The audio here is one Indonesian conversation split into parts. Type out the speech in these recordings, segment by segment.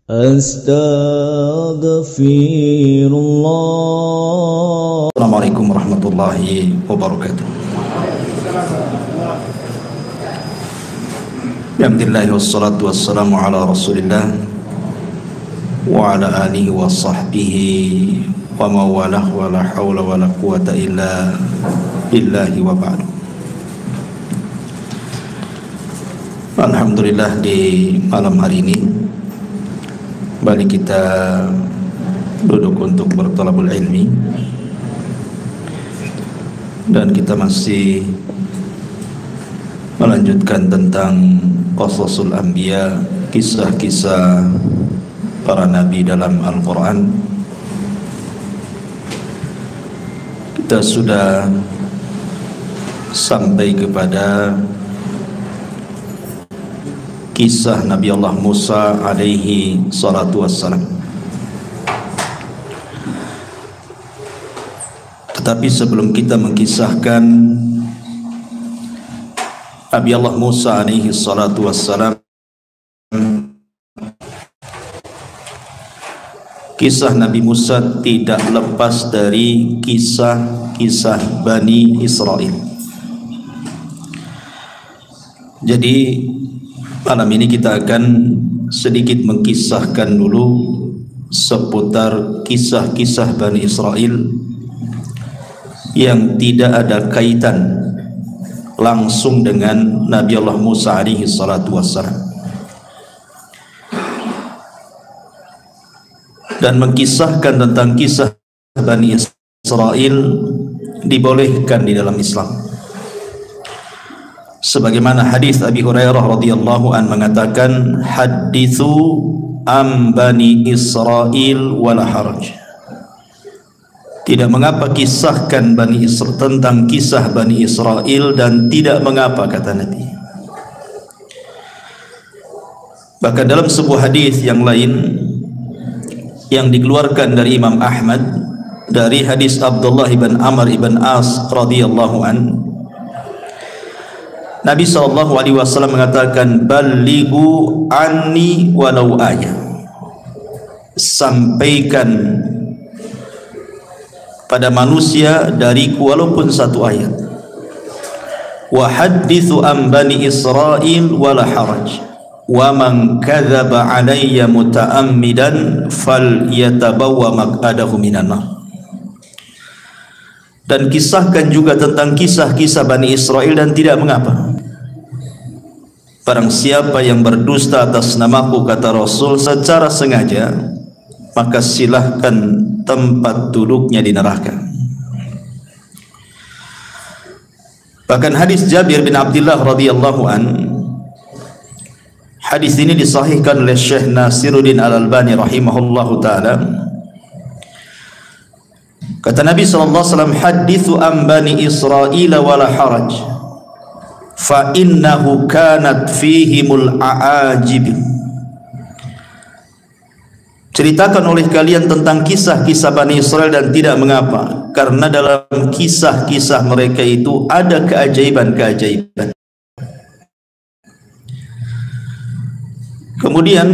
Astaghfirullah. Assalamualaikum warahmatullahi wabarakatuh. Alhamdulillah wassalatu wassalamu ala Rasulillah wa ala alihi wa sahbihi wa mawalah wa la hawla wa la quwata illa billahi wa ba'du. Alhamdulillah, di malam hari ini kembali kita duduk untuk bertolabul ilmi, dan kita masih melanjutkan tentang qasasul anbiya, kisah-kisah para nabi dalam Al-Quran. Kita sudah sampai kepada kisah Nabi Allah Musa alaihi salatu wassalam. Tetapi sebelum kita mengkisahkan Nabi Allah Musa alaihi salatu wassalam, kisah Nabi Musa tidak lepas dari kisah-kisah Bani Israel. Jadi malam ini kita akan sedikit mengkisahkan dulu seputar kisah-kisah Bani Israel yang tidak ada kaitan langsung dengan Nabi Allah Musa alaihi salatu wassalam, dan mengkisahkan tentang kisah Bani Israel dibolehkan di dalam Islam. Sebagaimana hadis Abi Hurairah radhiyallahu an mengatakan, haditsu am Bani Israel wala haraj. Tidak mengapa kisahkan Bani Israel, tentang kisah Bani Israel, dan tidak mengapa, kata Nabi. Bahkan dalam sebuah hadis yang lain yang dikeluarkan dari Imam Ahmad dari hadis Abdullah ibn Amr ibn As radhiyallahu an, Nabi SAW mengatakan, balighu anni walau ayat. Sampaikan pada manusia dariku walaupun satu ayat. Wa hadithu an Bani Israel wala haraj. Wa man kadzaba alayya muta'ammidan falyatabawwa maq'adahu minan nar. Dan kisahkan juga tentang kisah-kisah Bani Israel, dan tidak mengapa. Barang siapa yang berdusta atas namaku, kata Rasul, secara sengaja, maka silahkan tempat duduknya di neraka. Bahkan hadis Jabir bin Abdullah radhiyallahu an, hadis ini disahihkan oleh Syekh Nasiruddin Al-Albani rahimahullahu taala. Kata Nabi SAW, hadithu an Bani Israel wala haraj, fa innahu kanat fihimul a'ajib. Ceritakan oleh kalian tentang kisah-kisah Bani Israel, dan tidak mengapa, karena dalam kisah-kisah mereka itu ada keajaiban-keajaiban. Kemudian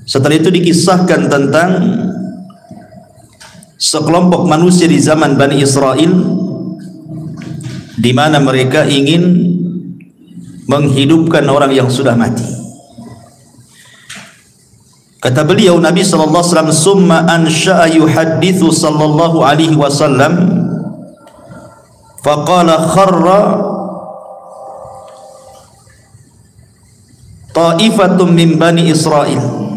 setelah itu dikisahkan tentang sekelompok manusia di zaman Bani Israel, di mana mereka ingin menghidupkan orang yang sudah mati. Kata beliau, Nabi SAW, summa ansha'a yuhaddithu sallallahu alaihi wasallam, faqala kharra ta'ifatun min Bani Israel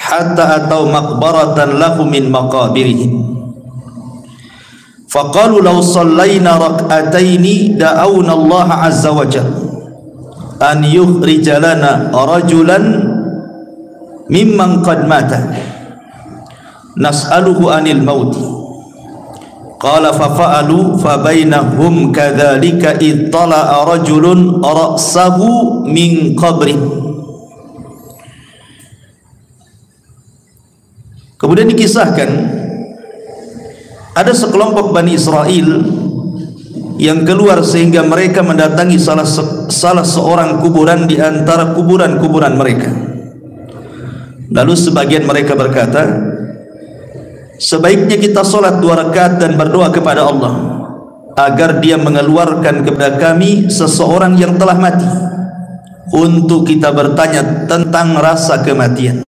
hatta atau maqbaratan lahu min maqabirihim, faqalu law sallayna rak'ataini da'awna Allah azza wa jalla an yukhrija lana rajulan mimman qad mata nas'aluhu anil maut. Qala fafa'alu fabainahum kadzalika ittala'a rajulun ra'sahu min qabri. Kemudian dikisahkan ada sekelompok Bani Israel yang keluar sehingga mereka mendatangi salah seorang kuburan di antara kuburan-kuburan mereka. Lalu sebagian mereka berkata, sebaiknya kita solat 2 rakaat dan berdoa kepada Allah agar Dia mengeluarkan kepada kami seseorang yang telah mati, untuk kita bertanya tentang rasa kematian.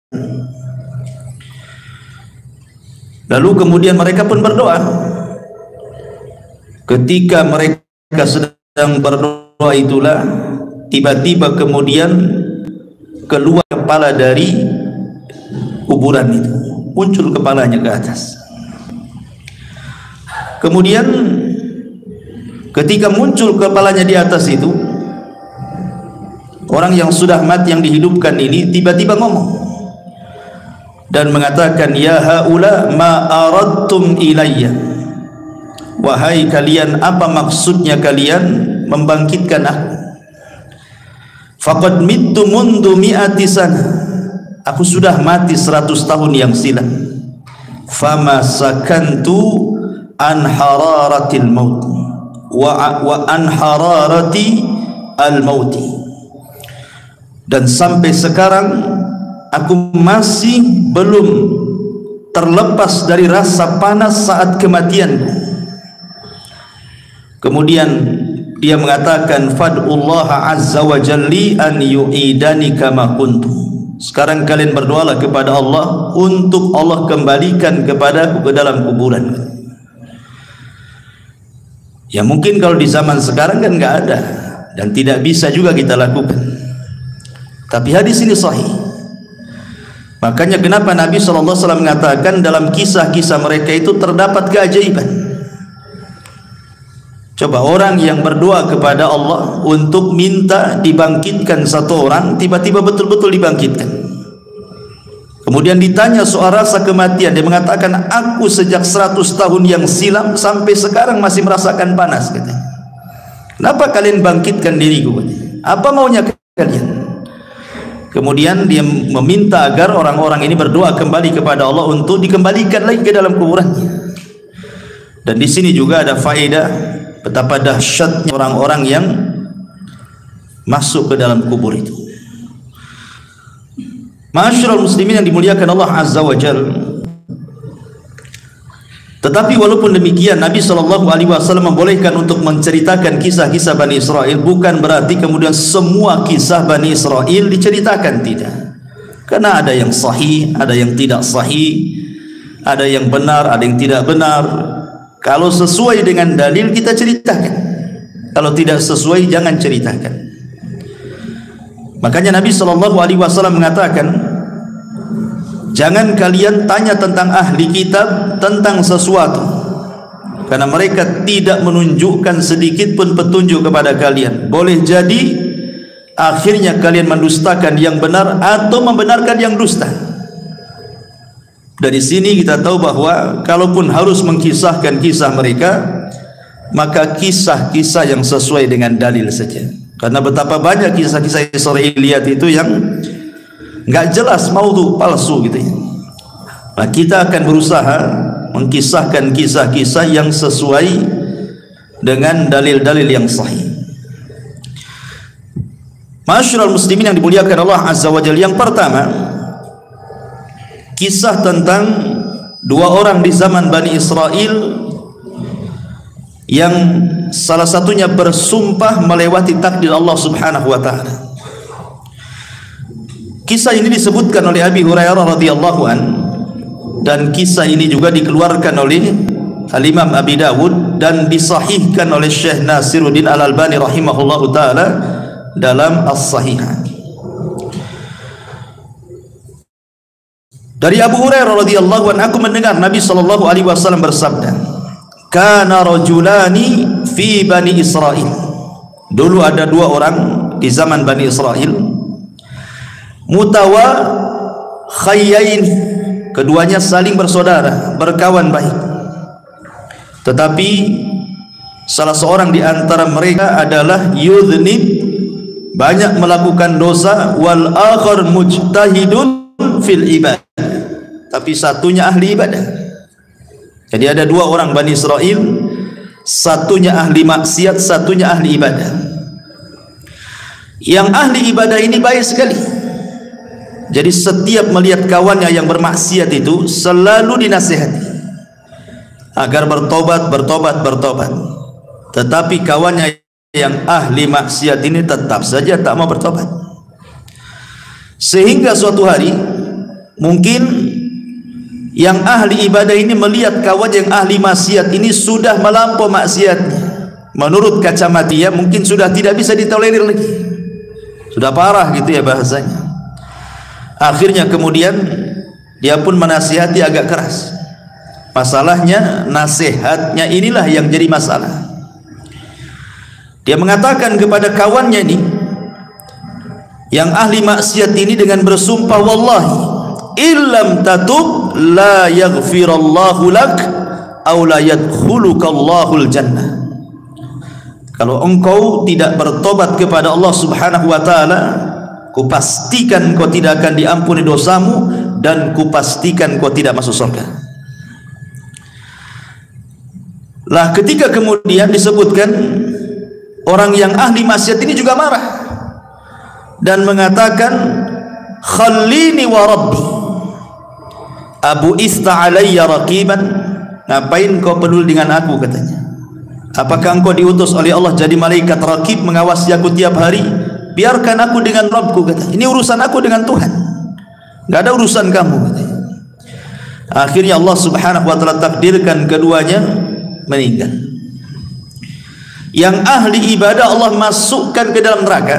Lalu kemudian mereka pun berdoa. Ketika mereka sedang berdoa itulah, tiba-tiba kemudian keluar kepala dari kuburan itu, muncul kepalanya ke atas. Kemudian ketika muncul kepalanya di atas itu, orang yang sudah mati yang dihidupkan ini tiba-tiba ngomong dan mengatakan, ya haula ma aradtum ilayya, wahai kalian, apa maksudnya kalian membangkitkan aku? Faqad mittu mundu mi'ati sana, aku sudah mati 100 tahun yang silam. Fama sakantu an hararatil maut wa an hararati al mauti, dan sampai sekarang aku masih belum terlepas dari rasa panas saat kematianku. Kemudian dia mengatakan, fad'ullaha azza wa jalli an yu'idani kama kuntu, sekarang kalian berdoalah kepada Allah untuk Allah kembalikan kepadaku ke dalam kuburan. Ya mungkin kalau di zaman sekarang kan nggak ada dan tidak bisa juga kita lakukan, tapi hadis ini sahih. Makanya kenapa Nabi SAW mengatakan dalam kisah-kisah mereka itu terdapat keajaiban. Coba orang yang berdoa kepada Allah untuk minta dibangkitkan satu orang, tiba-tiba betul-betul dibangkitkan. Kemudian ditanya soal rasa kematian, dia mengatakan, aku sejak 100 tahun yang silam sampai sekarang masih merasakan panas, katanya. Kenapa kalian bangkitkan diriku? Apa maunya kalian? Kemudian dia meminta agar orang-orang ini berdoa kembali kepada Allah untuk dikembalikan lagi ke dalam kuburannya. Dan di sini juga ada faedah betapa dahsyatnya orang-orang yang masuk ke dalam kubur itu. Ma'asyiral muslimin yang dimuliakan Allah Azza wa Jalla. Tetapi walaupun demikian, Nabi SAW membolehkan untuk menceritakan kisah-kisah Bani Israel, bukan berarti kemudian semua kisah Bani Israel diceritakan, tidak. Karena ada yang sahih, ada yang tidak sahih, ada yang benar, ada yang tidak benar. Kalau sesuai dengan dalil kita ceritakan, kalau tidak sesuai jangan ceritakan. Makanya Nabi SAW mengatakan, jangan kalian tanya tentang ahli kitab tentang sesuatu, karena mereka tidak menunjukkan sedikit pun petunjuk kepada kalian. Boleh jadi akhirnya kalian mendustakan yang benar atau membenarkan yang dusta. Dari sini kita tahu bahwa kalaupun harus mengkisahkan kisah mereka, maka kisah-kisah yang sesuai dengan dalil saja. Karena betapa banyak kisah-kisah Israiliyat itu yang nggak jelas, maudhu, palsu gitu ya. Nah, kita akan berusaha mengkisahkan kisah-kisah yang sesuai dengan dalil-dalil yang sahih. Ma'asyiral muslimin yang dimuliakan Allah Azza wa Jalla, yang pertama kisah tentang 2 orang di zaman Bani Israel yang salah satunya bersumpah melewati takdir Allah Subhanahu wa taala. Kisah ini disebutkan oleh Abi Hurairah radhiyallahu an, dan kisah ini juga dikeluarkan oleh Al-Imam Abi Dawud dan disahihkan oleh Syekh Nasiruddin Al-Albani rahimahullahu taala dalam As-Sahihah. Dari Abu Hurairah radhiyallahu an, aku mendengar Nabi sallallahu alaihi wasallam bersabda, kana rajulani fi Bani Israil. Dulu ada 2 orang di zaman Bani Israel, mutawakhayyain, keduanya saling bersaudara, berkawan baik. Tetapi salah seorang di antara mereka adalah yudhnib, banyak melakukan dosa, wal akhar mujtahidun fil ibadah, tapi satunya ahli ibadah. Jadi ada 2 orang Bani Israel, satunya ahli maksiat, satunya ahli ibadah. Yang ahli ibadah ini baik sekali, Jadi setiap melihat kawannya yang bermaksiat itu selalu dinasihati agar bertobat. Tetapi kawannya yang ahli maksiat ini tetap saja tak mau bertobat. Sehingga suatu hari mungkin yang ahli ibadah ini melihat kawan yang ahli maksiat ini sudah melampau maksiatnya. Menurut kacamata dia mungkin sudah tidak bisa ditolerir lagi, sudah parah gitu ya bahasanya. Akhirnya kemudian dia pun menasihati agak keras. Masalahnya nasihatnya inilah yang jadi masalah. Dia mengatakan kepada kawannya ini yang ahli maksiat ini dengan bersumpah, wallahi illam tatub la yaghfirallahu lak aw la yadkhulukallahul jannah. Kalau engkau tidak bertobat kepada Allah Subhanahu wa taala, kupastikan kau tidak akan diampuni dosamu dan kupastikan kau tidak masuk surga. Lah ketika kemudian disebutkan, orang yang ahli maksiat ini juga marah dan mengatakan, khallini wa rabbi abu ista alayya raqiban, ngapain kau peduli dengan aku, katanya. Apakah engkau diutus oleh Allah jadi malaikat raqib mengawasi aku tiap hari? Biarkan aku dengan Rabbku, katanya. Ini urusan aku dengan Tuhan, nggak ada urusan kamu, katanya. Akhirnya Allah Subhanahu wa taala takdirkan keduanya meninggal. Yang ahli ibadah Allah masukkan ke dalam neraka,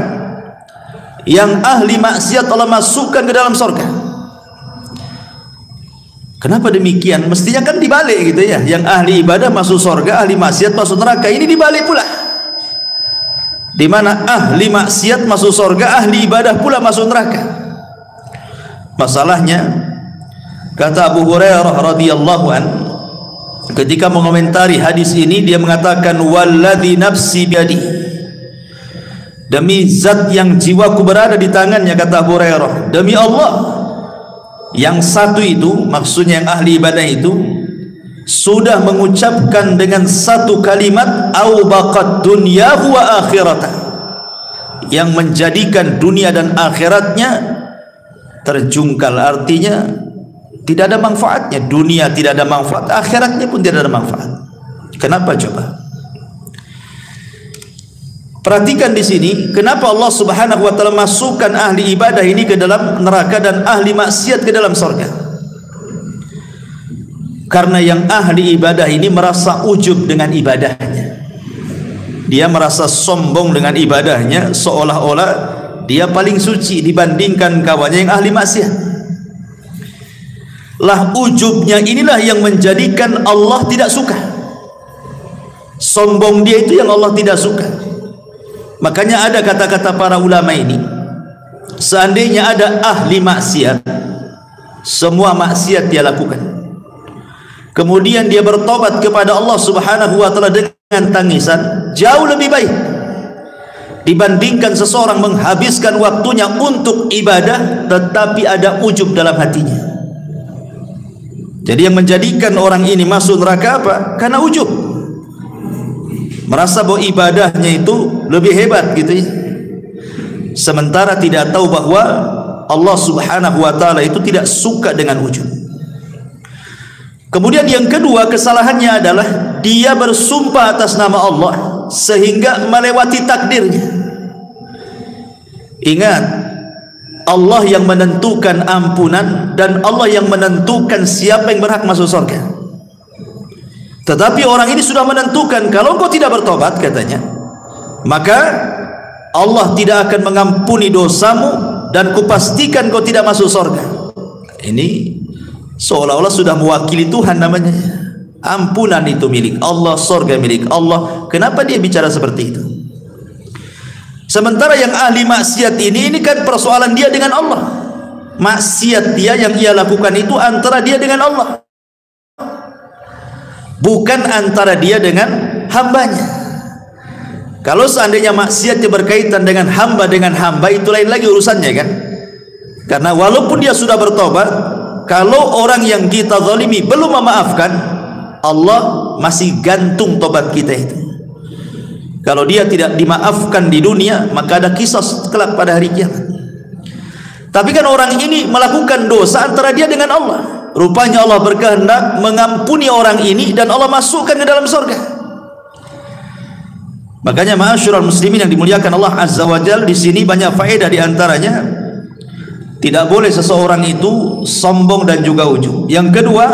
yang ahli maksiat Allah masukkan ke dalam surga. Kenapa demikian? Mestinya kan dibalik gitu ya. Yang ahli ibadah masuk surga, ahli maksiat masuk neraka. Ini dibalik pula, di mana ahli maksiat masuk surga, ahli ibadah pula masuk neraka. Masalahnya, kata Abu Hurairah radhiyallahu an, ketika mengomentari hadis ini, dia mengatakan, walladzi nafsi biadi, demi zat yang jiwaku berada di tangannya, kata Abu Hurairah, demi Allah, yang satu itu, maksudnya yang ahli ibadah itu, sudah mengucapkan dengan satu kalimat, au baqad dunyahu wa akhiratah, yang menjadikan dunia dan akhiratnya terjungkal. Artinya tidak ada manfaatnya. Dunia tidak ada manfaat, akhiratnya pun tidak ada manfaat. Kenapa coba? Perhatikan di sini, kenapa Allah Subhanahu wa taala masukkan ahli ibadah ini ke dalam neraka dan ahli maksiat ke dalam surga? Karena yang ahli ibadah ini merasa ujub dengan ibadahnya. Dia merasa sombong dengan ibadahnya, seolah-olah dia paling suci dibandingkan kawannya yang ahli maksiat. Lah ujubnya inilah yang menjadikan Allah tidak suka. Sombong dia itu yang Allah tidak suka. Makanya ada kata-kata para ulama ini, seandainya ada ahli maksiat, semua maksiat dia lakukan, kemudian dia bertobat kepada Allah Subhanahu wa taala dengan tangisan, jauh lebih baik dibandingkan seseorang menghabiskan waktunya untuk ibadah tetapi ada ujub dalam hatinya. Jadi yang menjadikan orang ini masuk neraka apa? Karena ujub, merasa bahwa ibadahnya itu lebih hebat gitu ya. Sementara tidak tahu bahwa Allah Subhanahu wa taala itu tidak suka dengan ujub. Kemudian yang kedua kesalahannya adalah dia bersumpah atas nama Allah sehingga melewati takdirnya. Ingat, Allah yang menentukan ampunan dan Allah yang menentukan siapa yang berhak masuk surga. Tetapi orang ini sudah menentukan, kalau kau tidak bertobat, katanya, maka Allah tidak akan mengampuni dosamu dan kupastikan kau tidak masuk surga. Ini seolah-olah sudah mewakili Tuhan namanya. Ampunan itu milik Allah, surga milik Allah. Kenapa dia bicara seperti itu? Sementara yang ahli maksiat ini kan persoalan dia dengan Allah. Maksiat dia yang ia lakukan itu antara dia dengan Allah, bukan antara dia dengan hambanya. Kalau seandainya maksiatnya berkaitan dengan hamba itu lain lagi urusannya kan. Karena walaupun dia sudah bertobat, kalau orang yang kita zalimi belum memaafkan, Allah masih gantung tobat kita itu. Kalau dia tidak dimaafkan di dunia, maka ada kisah kelak pada hari kiamat. Tapi kan orang ini melakukan dosa antara dia dengan Allah. Rupanya Allah berkehendak mengampuni orang ini dan Allah masukkan ke dalam surga. Makanya ma'asyiral muslimin yang dimuliakan Allah Azza wa Jalla, di sini banyak faedah, di antaranya tidak boleh seseorang itu sombong dan juga ujub. Yang kedua,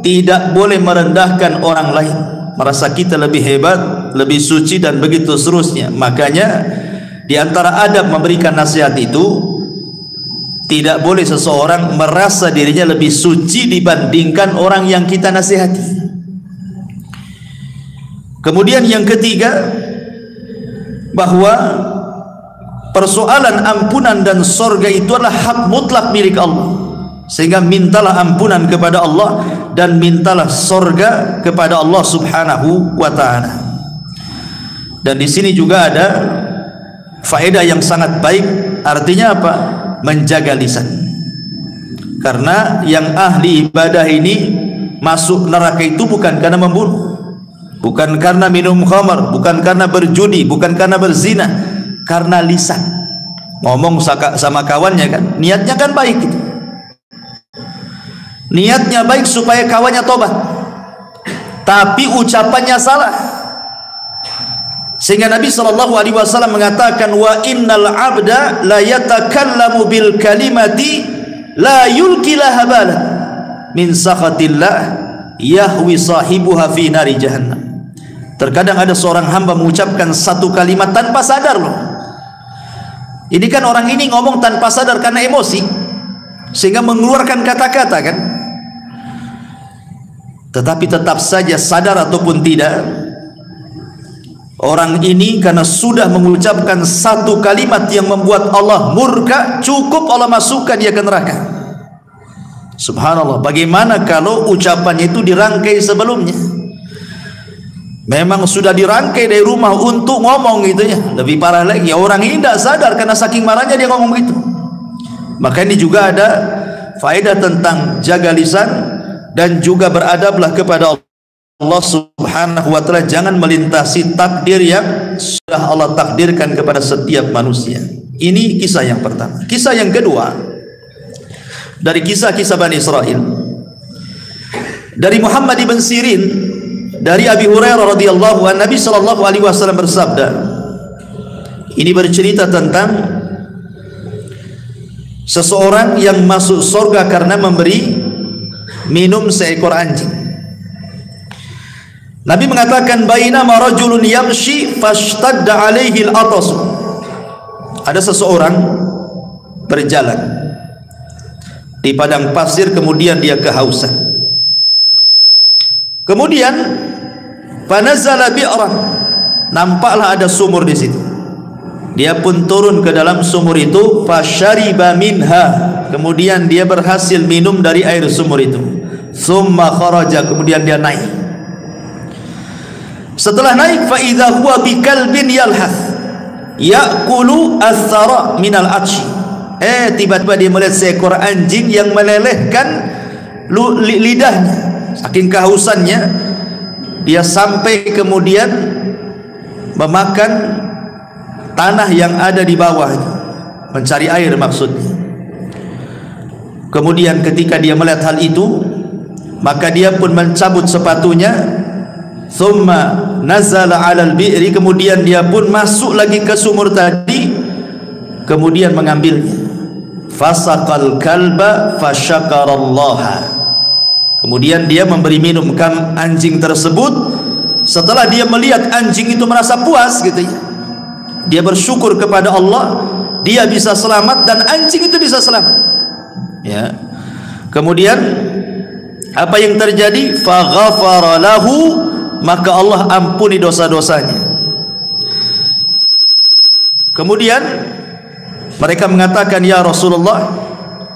tidak boleh merendahkan orang lain, merasa kita lebih hebat, lebih suci dan begitu seterusnya. Makanya di antara adab memberikan nasihat itu, tidak boleh seseorang merasa dirinya lebih suci dibandingkan orang yang kita nasihati. Kemudian yang ketiga, bahwa persoalan ampunan dan surga itu adalah hak mutlak milik Allah. Sehingga mintalah ampunan kepada Allah dan mintalah surga kepada Allah Subhanahu wa taala. Dan di sini juga ada faedah yang sangat baik, artinya apa? Menjaga lisan. Karena yang ahli ibadah ini masuk neraka itu bukan karena membunuh, bukan karena minum khamar, bukan karena berjudi, bukan karena berzina, karena lisan. Ngomong sama kawannya kan, niatnya kan baik gitu. Niatnya baik supaya kawannya tobat, tapi ucapannya salah. Sehingga Nabi SAW mengatakan, wa innal abda la yatakallamu bil kalimati la yulki laha bala min sakhatillah yahwi sahibuha fi nari jahannam. Terkadang ada seorang hamba mengucapkan satu kalimat tanpa sadar loh. Ini kan orang ini ngomong tanpa sadar karena emosi, sehingga mengeluarkan kata-kata kan. Tetapi tetap saja sadar ataupun tidak, orang ini karena sudah mengucapkan satu kalimat yang membuat Allah murka, cukup Allah masukkan dia ke neraka. Subhanallah, bagaimana kalau ucapannya itu dirangkai sebelumnya? Memang sudah dirangkai dari rumah untuk ngomong gitu ya. Lebih parah lagi, orang ini tidak sadar karena saking marahnya dia ngomong begitu. Maka ini juga ada faedah tentang jaga lisan dan juga beradablah kepada Allah Subhanahu wa taala. Jangan melintasi takdir yang sudah Allah takdirkan kepada setiap manusia. Ini kisah yang pertama. Kisah yang kedua, dari kisah-kisah Bani Israel, dari Muhammad ibn Sirin, dari Abi Hurairah radhiyallahu anhu, Nabi sallallahu alaihi wasallam bersabda. Ini bercerita tentang seseorang yang masuk surga karena memberi minum seekor anjing. Nabi mengatakan, bainama rajulun yamshi fashtadda alaihi al-atas. Ada seseorang berjalan di padang pasir, kemudian dia kehausan. Kemudian fanazala bi'ran, nampaklah ada sumur di situ. Dia pun turun ke dalam sumur itu, fasyariba minha, kemudian dia berhasil minum dari air sumur itu. Tsumma kharaja, kemudian dia naik. Setelah naik, fa idza huwa bikalbin yalhath ya'kulu athara minal atshi. Tiba-tiba dia melihat seekor anjing yang melelehkan lidahnya. Saking kehausannya, dia sampai kemudian memakan tanah yang ada di bawah, mencari air maksudnya. Kemudian ketika dia melihat hal itu, maka dia pun mencabut sepatunya, thumma nazala 'alal bi'ri, kemudian dia pun masuk lagi ke sumur tadi, kemudian mengambilnya. Fasaqal kalba fasyakarallaha, kemudian dia memberi minum anjing tersebut. Setelah dia melihat anjing itu merasa puas gitu ya, dia bersyukur kepada Allah, dia bisa selamat dan anjing itu bisa selamat ya. Kemudian apa yang terjadi? Faghafara lahu, maka Allah ampuni dosa-dosanya. Kemudian mereka mengatakan, ya Rasulullah,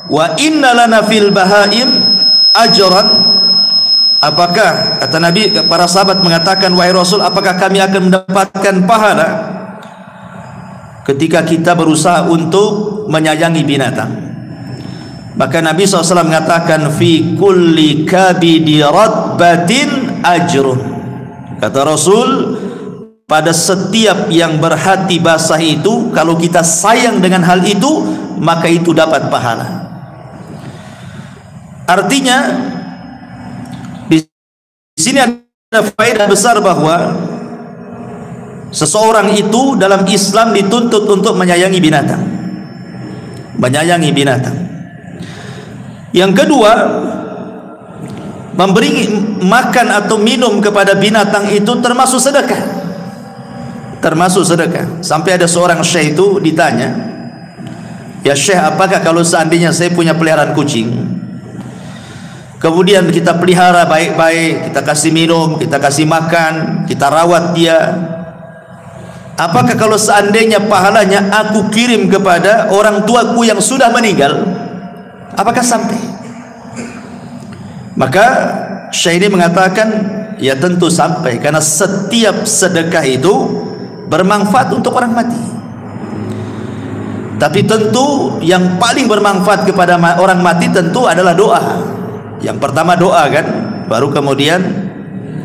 wa inna lana fil bahaim ajran. Apakah, kata Nabi, para sahabat mengatakan, wahai Rasul, apakah kami akan mendapatkan pahala ketika kita berusaha untuk menyayangi binatang? Maka Nabi SAW mengatakan, fi kulli kabidi ratbatin ajrun. Kata Rasul, pada setiap yang berhati basah itu, kalau kita sayang dengan hal itu, maka itu dapat pahala. Artinya di sini ada faedah besar bahwa seseorang itu dalam Islam dituntut untuk menyayangi binatang. Menyayangi binatang. Yang kedua, memberi makan atau minum kepada binatang itu termasuk sedekah. Termasuk sedekah. Sampai ada seorang syekh itu ditanya, "Ya syekh, apakah kalau seandainya saya punya peliharaan kucing, kemudian kita pelihara baik-baik, kita kasih minum, kita kasih makan, kita rawat dia, apakah kalau seandainya pahalanya aku kirim kepada orang tuaku yang sudah meninggal, apakah sampai?" Maka Syekh ini mengatakan, ya tentu sampai, karena setiap sedekah itu bermanfaat untuk orang mati. Tapi tentu yang paling bermanfaat kepada orang mati tentu adalah doa. Yang pertama doa kan, baru kemudian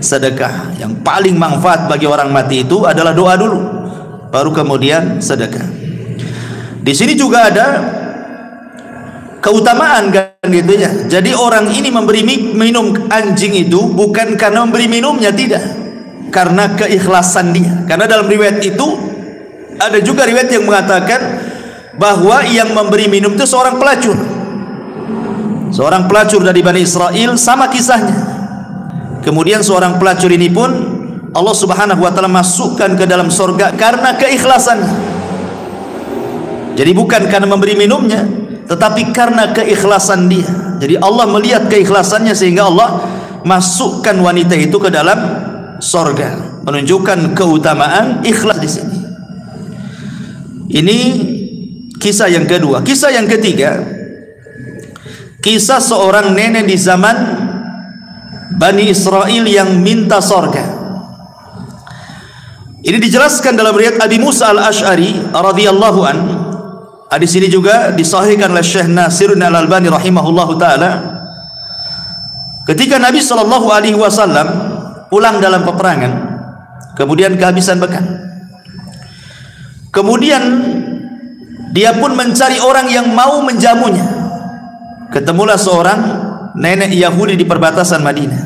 sedekah. Yang paling manfaat bagi orang mati itu adalah doa dulu, baru kemudian sedekah. Di sini juga ada keutamaan kan gitu ya. Jadi orang ini memberi minum anjing itu bukan karena memberi minumnya, tidak, karena keikhlasan dia. Karena dalam riwayat itu ada juga riwayat yang mengatakan bahwa yang memberi minum itu seorang pelacur. Seorang pelacur dari Bani Israel, sama kisahnya. Kemudian seorang pelacur ini pun Allah Subhanahu wa taala masukkan ke dalam surga karena keikhlasannya. Jadi bukan karena memberi minumnya, tetapi karena keikhlasan dia. Jadi Allah melihat keikhlasannya sehingga Allah masukkan wanita itu ke dalam surga, menunjukkan keutamaan ikhlas di sini. Ini kisah yang kedua. Kisah yang ketiga, kisah seorang nenek di zaman Bani Israel yang minta surga. Ini dijelaskan dalam riwayat Abi Musa al-Ash'ari radhiyallahu an. Di sini juga disahihkan oleh Syekh Nasiruddin Al-Albani rahimahullahu taala. Ketika Nabi sallallahu alaihi wasallam pulang dalam peperangan, kemudian kehabisan bekal. Kemudian dia pun mencari orang yang mau menjamunya. Ketemulah seorang nenek Yahudi di perbatasan Madinah.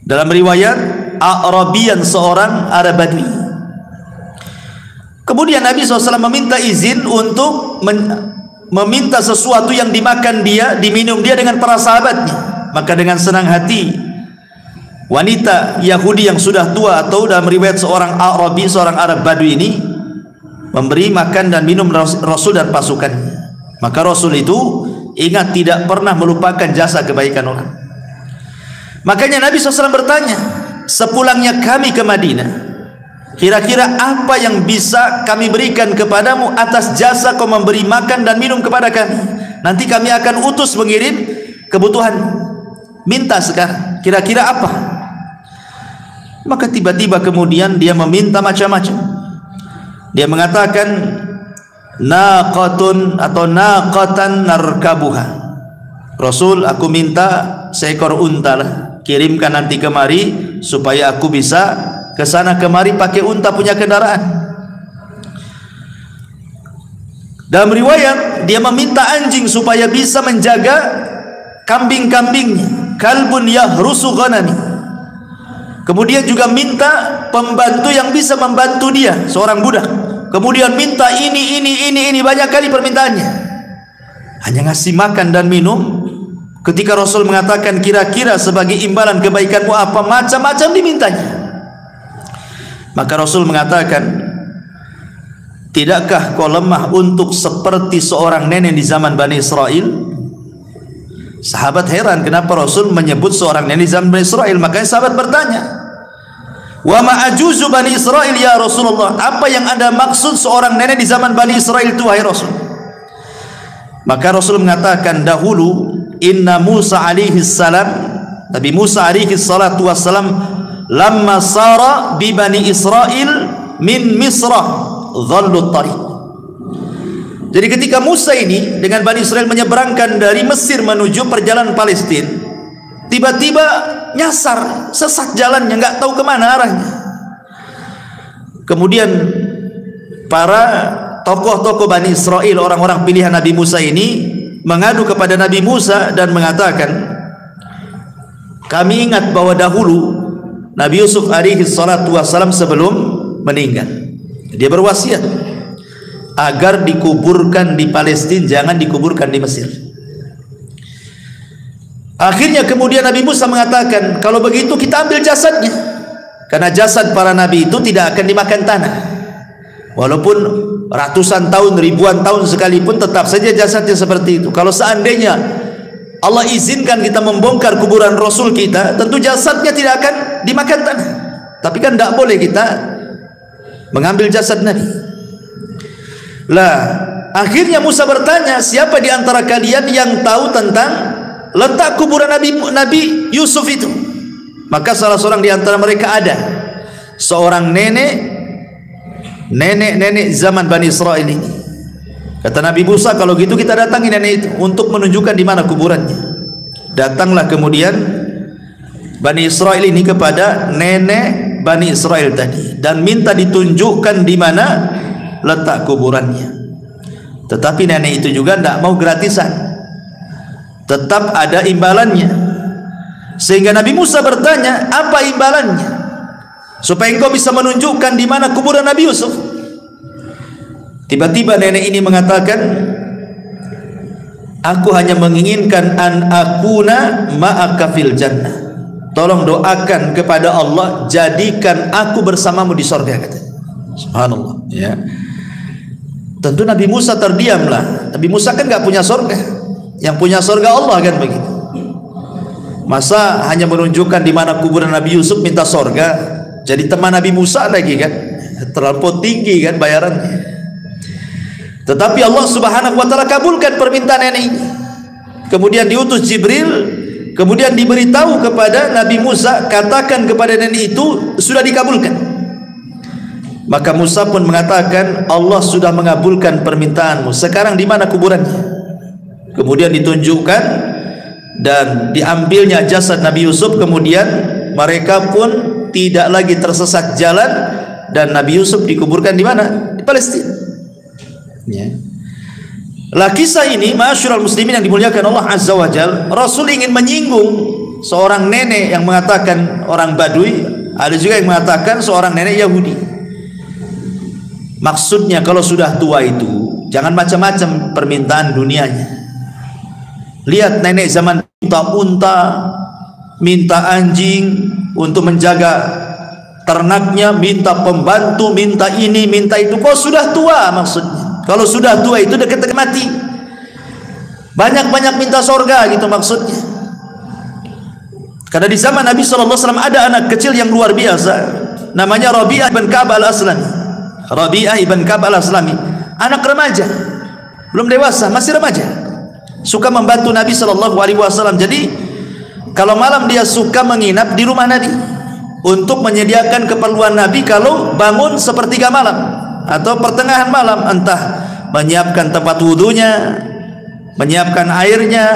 Dalam riwayat Arabian, seorang Arab Badui. Kemudian Nabi SAW meminta izin untuk meminta sesuatu yang dimakan dia, diminum dia dengan para sahabatnya. Maka dengan senang hati wanita Yahudi yang sudah tua, atau dalam riwayat seorang Arabi, seorang Arab Badui ini, memberi makan dan minum Rasul dan pasukannya. Maka Rasul itu ingat tidak pernah melupakan jasa kebaikan orang. Makanya Nabi SAW bertanya, sepulangnya kami ke Madinah, kira-kira apa yang bisa kami berikan kepadamu atas jasa kau memberi makan dan minum kepada kami? Nanti kami akan utus mengirim kebutuhan. Minta sekarang, kira-kira apa? Maka tiba-tiba kemudian dia meminta macam-macam. Dia mengatakan, naqatun atau naqatan narkabuha. Rasul, aku minta seekor unta lah, kirimkan nanti kemari supaya aku bisa ke sana kemari pakai unta punya kendaraan. Dalam riwayat dia meminta anjing supaya bisa menjaga kambing-kambingnya, kalbun yahrusu ghanami. Kemudian juga minta pembantu yang bisa membantu dia, seorang budak. Kemudian minta ini banyak kali permintaannya. Hanya ngasih makan dan minum. Ketika Rasul mengatakan kira-kira sebagai imbalan kebaikanmu apa, macam-macam dimintanya. Maka Rasul mengatakan, tidakkah kau lemah untuk seperti seorang nenek di zaman Bani Israel? Sahabat heran kenapa Rasul menyebut seorang nenek di zaman Bani Israel. Makanya sahabat bertanya, wa ma ajuzu Bani Israel ya Rasulullah, apa yang Anda maksud seorang nenek di zaman Bani Israel itu wahai Rasul? Maka Rasul mengatakan, dahulu inna Musa alaihi salam, Nabi Musa alaihi salatu wassalam, lamma sara bi Bani Israel min Misra dhallu tariq. Jadi ketika Musa ini dengan Bani Israel menyeberangkan dari Mesir menuju perjalanan Palestina, tiba-tiba nyasar, sesat jalannya, nggak tahu kemana arahnya. Kemudian para tokoh-tokoh Bani Israel, orang-orang pilihan Nabi Musa ini mengadu kepada Nabi Musa dan mengatakan, kami ingat bahwa dahulu Nabi Yusuf alaihi salatu wassalam sebelum meninggal, dia berwasiat agar dikuburkan di Palestina, jangan dikuburkan di Mesir. Akhirnya kemudian Nabi Musa mengatakan, kalau begitu kita ambil jasadnya, karena jasad para nabi itu tidak akan dimakan tanah. Walaupun ratusan tahun, ribuan tahun sekalipun, tetap saja jasadnya seperti itu. Kalau seandainya Allah izinkan kita membongkar kuburan Rasul kita, tentu jasadnya tidak akan dimakan tanah. Tapi kan tidak boleh kita mengambil jasad Nabi. Lah, akhirnya Musa bertanya, siapa di antara kalian yang tahu tentang letak kuburan Nabi Yusuf itu? Maka salah seorang di antara mereka ada seorang nenek zaman Bani Israel ini. Kata Nabi Musa, kalau gitu kita datangi nenek itu untuk menunjukkan di mana kuburannya. Datanglah kemudian Bani Israel ini kepada nenek Bani Israel tadi dan minta ditunjukkan di mana letak kuburannya. Tetapi nenek itu juga tidak mau gratisan, tetap ada imbalannya. Sehingga Nabi Musa bertanya, apa imbalannya supaya engkau bisa menunjukkan di mana kuburan Nabi Yusuf? Tiba-tiba nenek ini mengatakan, aku hanya menginginkan an akuna ma'aka fil jannah. Tolong doakan kepada Allah, jadikan aku bersamamu di surga, katanya. Subhanallah, ya. Tentu Nabi Musa terdiamlah. Nabi Musa kan nggak punya surga, yang punya surga Allah, kan begitu. Masa hanya menunjukkan di mana kuburan Nabi Yusuf minta surga? Jadi teman Nabi Musa lagi, kan? Terlalu tinggi kan bayarannya. Tetapi Allah Subhanahu wa taala kabulkan permintaan nenek ini. Kemudian diutus Jibril, kemudian diberitahu kepada Nabi Musa, katakan kepada nenek itu sudah dikabulkan. Maka Musa pun mengatakan, Allah sudah mengabulkan permintaanmu. Sekarang di mana kuburannya? Kemudian ditunjukkan dan diambilnya jasad Nabi Yusuf. Kemudian mereka pun tidak lagi tersesat jalan dan Nabi Yusuf dikuburkan di mana? Di Palestina. Ya. Lah kisah ini, ma'asyiral muslimin yang dimuliakan Allah Azza wa Jalla, Rasul ingin menyinggung seorang nenek yang mengatakan orang Badui, ada juga yang mengatakan seorang nenek Yahudi. Maksudnya kalau sudah tua itu jangan macam-macam permintaan dunianya. Lihat nenek zaman minta unta, minta anjing untuk menjaga ternaknya, minta pembantu, minta ini, minta itu. Kok sudah tua maksudnya? Kalau sudah tua itu dekat-dekat mati, banyak-banyak minta surga gitu maksudnya. Karena di zaman Nabi SAW ada anak kecil yang luar biasa, namanya Rabi'ah ibn Ka'ab al-Aslami. Rabi'ah ibn Ka'ab al-Aslami, anak remaja, belum dewasa, masih remaja, suka membantu Nabi SAW. Jadi kalau malam dia suka menginap di rumah Nabi untuk menyediakan keperluan Nabi kalau bangun sepertiga malam atau pertengahan malam, entah menyiapkan tempat wudhunya, menyiapkan airnya.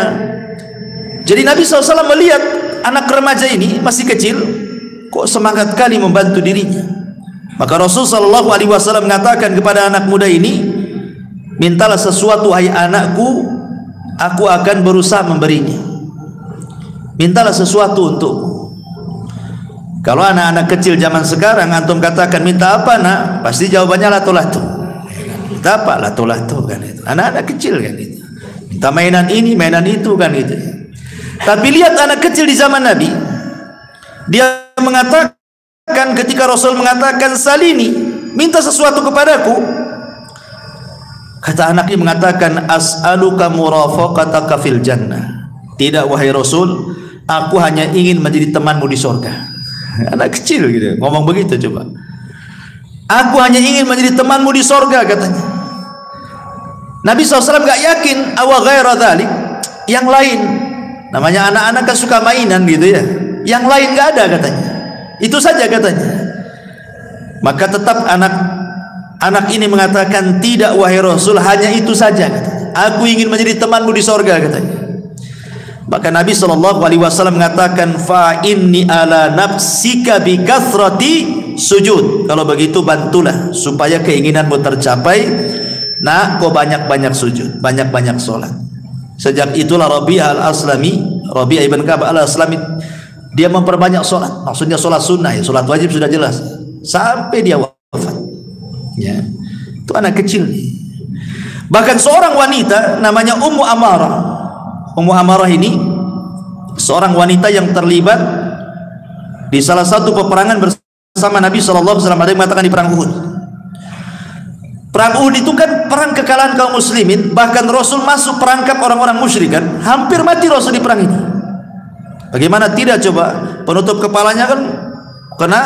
Jadi Nabi SAW melihat anak remaja ini masih kecil, kok semangat kali membantu dirinya. Maka Rasulullah SAW mengatakan kepada anak muda ini, mintalah sesuatu hai anakku, aku akan berusaha memberinya. Mintalah sesuatu untukku. Kalau anak-anak kecil zaman sekarang antum katakan minta apa nak, pasti jawabannya lato-lato. Minta apa? Lato-lato kan itu. Anak-anak kecil kan itu. Minta mainan ini, mainan itu kan itu. Tapi lihat anak kecil di zaman Nabi, dia mengatakan ketika Rasul mengatakan salini, minta sesuatu kepadaku. Kata anak ini mengatakan as'aluka murafaqataka fil jannah. Tidak wahai Rasul, aku hanya ingin menjadi temanmu di surga. Anak kecil gitu ngomong begitu, coba. Aku hanya ingin menjadi temanmu di sorga, katanya. Nabi SAW gak yakin awa ghaira dhalik, yang lain, namanya anak-anak kan suka mainan gitu ya, yang lain gak ada katanya, itu saja katanya. Maka tetap anak ini mengatakan tidak wahai Rasul, hanya itu saja katanya. Aku ingin menjadi temanmu di sorga katanya. Maka Nabi SAW mengatakan fa inni ala nafsika bi kathrati sujud. Kalau begitu bantulah supaya keinginanmu tercapai Nak, kau banyak-banyak sujud, banyak-banyak sholat. Sejak itulah Rabi'ah al-Aslami, Rabi'ah ibn Ka'ab al-Aslami, dia memperbanyak sholat. Maksudnya sholat sunnah, ya, sholat wajib sudah jelas, sampai dia wafat. Ya, itu anak kecil. Bahkan seorang wanita namanya Ummu Amarah. Ummu Amarah ini seorang wanita yang terlibat di salah satu peperangan bersama Nabi SAW. Ada yang mengatakan di perang Uhud. Perang Uhud itu kan perang kekalahan kaum muslimin. Bahkan Rasul masuk perangkap orang-orang musyrik kan. Hampir mati Rasul di perang ini. Bagaimana tidak coba? Penutup kepalanya kan kena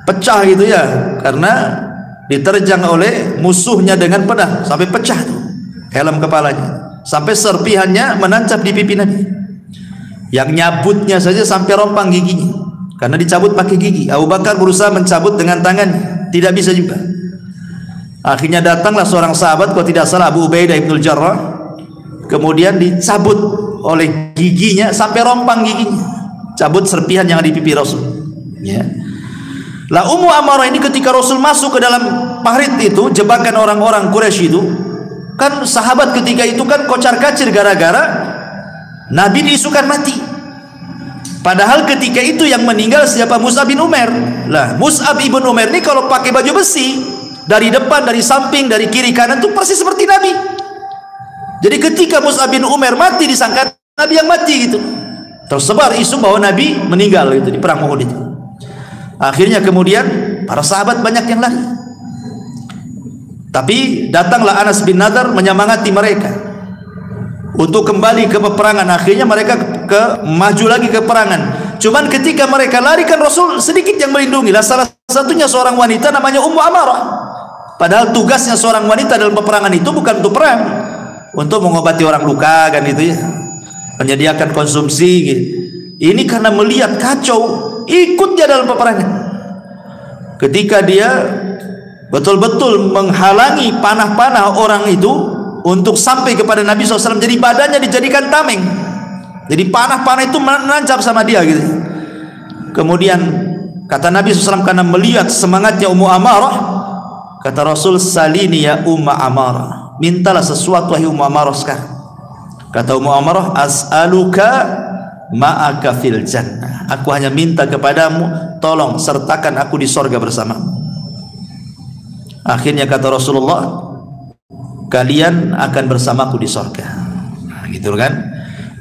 pecah gitu ya, karena diterjang oleh musuhnya dengan pedang sampai pecah tuh helm kepalanya, sampai serpihannya menancap di pipi Nabi. Yang nyabutnya saja sampai rompang giginya karena dicabut pakai gigi. Abu Bakar berusaha mencabut dengan tangan, tidak bisa juga. Akhirnya datanglah seorang sahabat, kalau tidak salah Abu Ubaidah ibnul Jarrah, kemudian dicabut oleh giginya sampai rompang giginya, cabut serpihan yang ada di pipi Rasul. Ya. Lah Ummu Amarah ini ketika Rasul masuk ke dalam parit itu, jebakan orang-orang Quraisy itu, kan sahabat ketika itu kan kocar-kacir gara-gara Nabi diisukan mati. Padahal ketika itu yang meninggal siapa? Mus'ab bin Umair. Lah Mus'ab bin Umair ini kalau pakai baju besi, dari depan, dari samping, dari kiri kanan itu persis seperti Nabi. Jadi ketika Mus'ab bin Umair mati, disangka Nabi yang mati gitu. Tersebar isu bahwa Nabi meninggal itu di perang Uhud itu. Akhirnya kemudian para sahabat banyak yang lari. Tapi datanglah Anas bin Nadar menyemangati mereka untuk kembali ke peperangan. Akhirnya mereka maju lagi ke peperangan. Cuman ketika mereka lari kan Rasul sedikit yang melindungi. Lah salah satunya seorang wanita namanya Ummu Amarah. Padahal tugasnya seorang wanita dalam peperangan itu bukan untuk perang, untuk mengobati orang luka kan itu ya, menyediakan konsumsi gitu. Ini karena melihat kacau, ikut dia dalam peperangan. Ketika dia betul-betul menghalangi panah-panah orang itu untuk sampai kepada Nabi SAW, jadi badannya dijadikan tameng, jadi panah-panah itu menancap sama dia gitu. Kemudian kata Nabi SAW, karena melihat semangatnya Ummu Amarah, kata Rasul, salini ya Ummu Amarah, mintalah sesuatu wahai Ummu Amarah sekarang. Kata Ummu Amarah, as'aluka ma'aka fil jannah, aku hanya minta kepadamu, tolong sertakan aku di sorga bersamamu. Akhirnya kata Rasulullah, kalian akan bersamaku di sorga. Nah, gitu kan.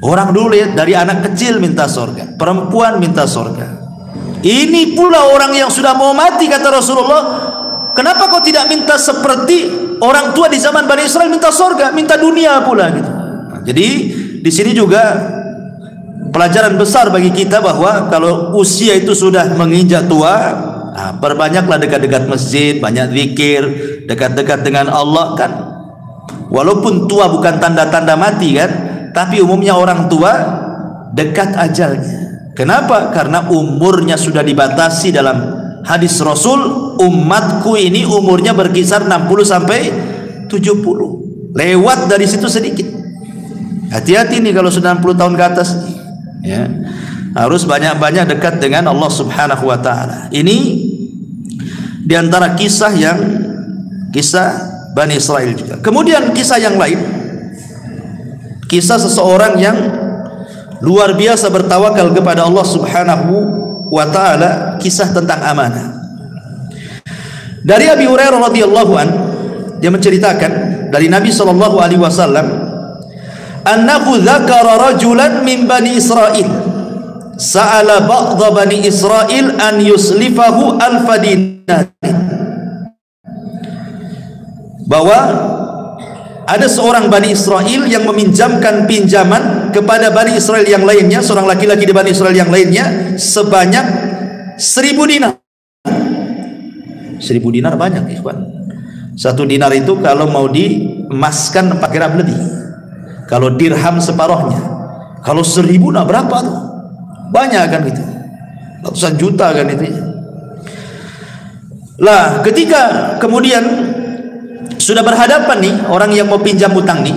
Orang dulu ya, dari anak kecil minta sorga, perempuan minta sorga. Ini pula orang yang sudah mau mati, kata Rasulullah, kenapa kau tidak minta seperti orang tua di zaman Bani Israel minta sorga, minta dunia pula gitu. Nah, jadi di sini juga pelajaran besar bagi kita bahwa kalau usia itu sudah menginjak tua, nah, perbanyaklah dekat-dekat masjid, banyak zikir, dekat-dekat dengan Allah kan. Walaupun tua bukan tanda-tanda mati kan, tapi umumnya orang tua dekat ajalnya. Kenapa? Karena umurnya sudah dibatasi. Dalam hadis Rasul, umatku ini umurnya berkisar 60 sampai 70. Lewat dari situ sedikit. Hati-hati nih kalau sudah 60 tahun ke atas. Ya, harus banyak-banyak dekat dengan Allah Subhanahu wa taala. Ini diantara kisah Bani Israel juga. Kemudian kisah yang lain, kisah seseorang yang luar biasa bertawakal kepada Allah Subhanahu wa taala, kisah tentang amanah. Dari Abi Hurairah radhiyallahu an, dia menceritakan dari Nabi sallallahu alaihi wasallam, annahu dzakara rajulan min Bani Israil sa'ala ba'dha Bani Israil an yuslifahu alfa dinar, bahwa ada seorang Bani Israel yang meminjamkan pinjaman kepada Bani Israel yang lainnya, seorang laki-laki di Bani Israel yang lainnya, sebanyak 1000 dinar. 1000 dinar banyak, ikhwan. 1 dinar itu kalau mau diemaskan 4 gram lebih, kalau dirham separohnya. Kalau 1000 nah berapa tuh? Banyak kan gitu, ratusan juta kan itu. Lah ketika kemudian sudah berhadapan nih orang yang mau pinjam utang nih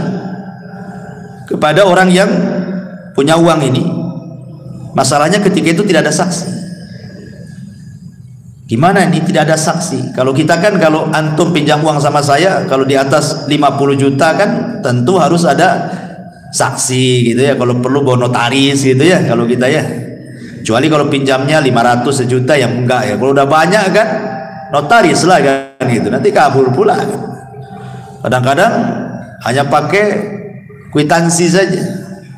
kepada orang yang punya uang ini, masalahnya ketika itu tidak ada saksi. Gimana ini tidak ada saksi? Kalau kita kan, kalau antum pinjam uang sama saya, kalau di atas 50 juta kan tentu harus ada saksi gitu ya, kalau perlu bawa notaris gitu ya kalau kita ya. Kecuali kalau pinjamnya 500 sejuta yang enggak ya. Kalau udah banyak kan notaris lah kan gitu, nanti kabur pula kan. Kadang-kadang hanya pakai kwitansi saja,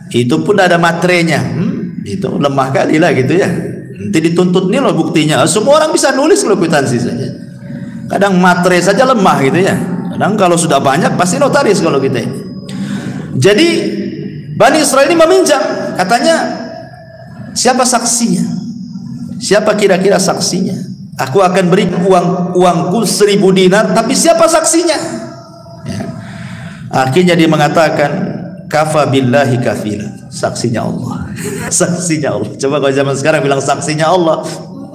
itu pun ada materainya. Itu lemah kali lah gitu ya. Nanti dituntut nih loh buktinya. Semua orang bisa nulis loh kwitansi saja. Kadang materai saja lemah gitu ya. Kadang kalau sudah banyak pasti notaris kalau kita ini. Jadi Bani Israel ini meminjam, katanya siapa saksinya? Siapa kira-kira saksinya? Aku akan beri uangku 1000 dinar, tapi siapa saksinya? Ya. Akhirnya dia mengatakan, kafa billahi kafila, saksinya Allah. Saksinya Allah. Coba kalau zaman sekarang bilang saksinya Allah,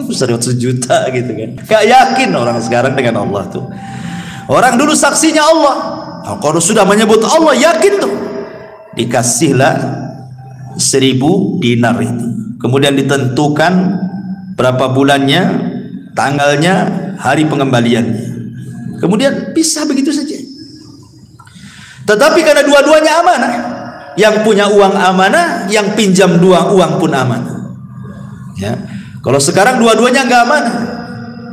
100 juta gitu kan. Gak yakin orang sekarang dengan Allah tuh. Orang dulu saksinya Allah. Nah, kalau sudah menyebut Allah yakin tuh. Dikasihlah 1000 dinar itu. Kemudian ditentukan berapa bulannya, tanggalnya, hari pengembaliannya. Kemudian bisa begitu saja. Tetapi karena dua-duanya amanah, yang punya uang amanah, yang pinjam uang pun amanah. Ya. Kalau sekarang dua-duanya nggak amanah,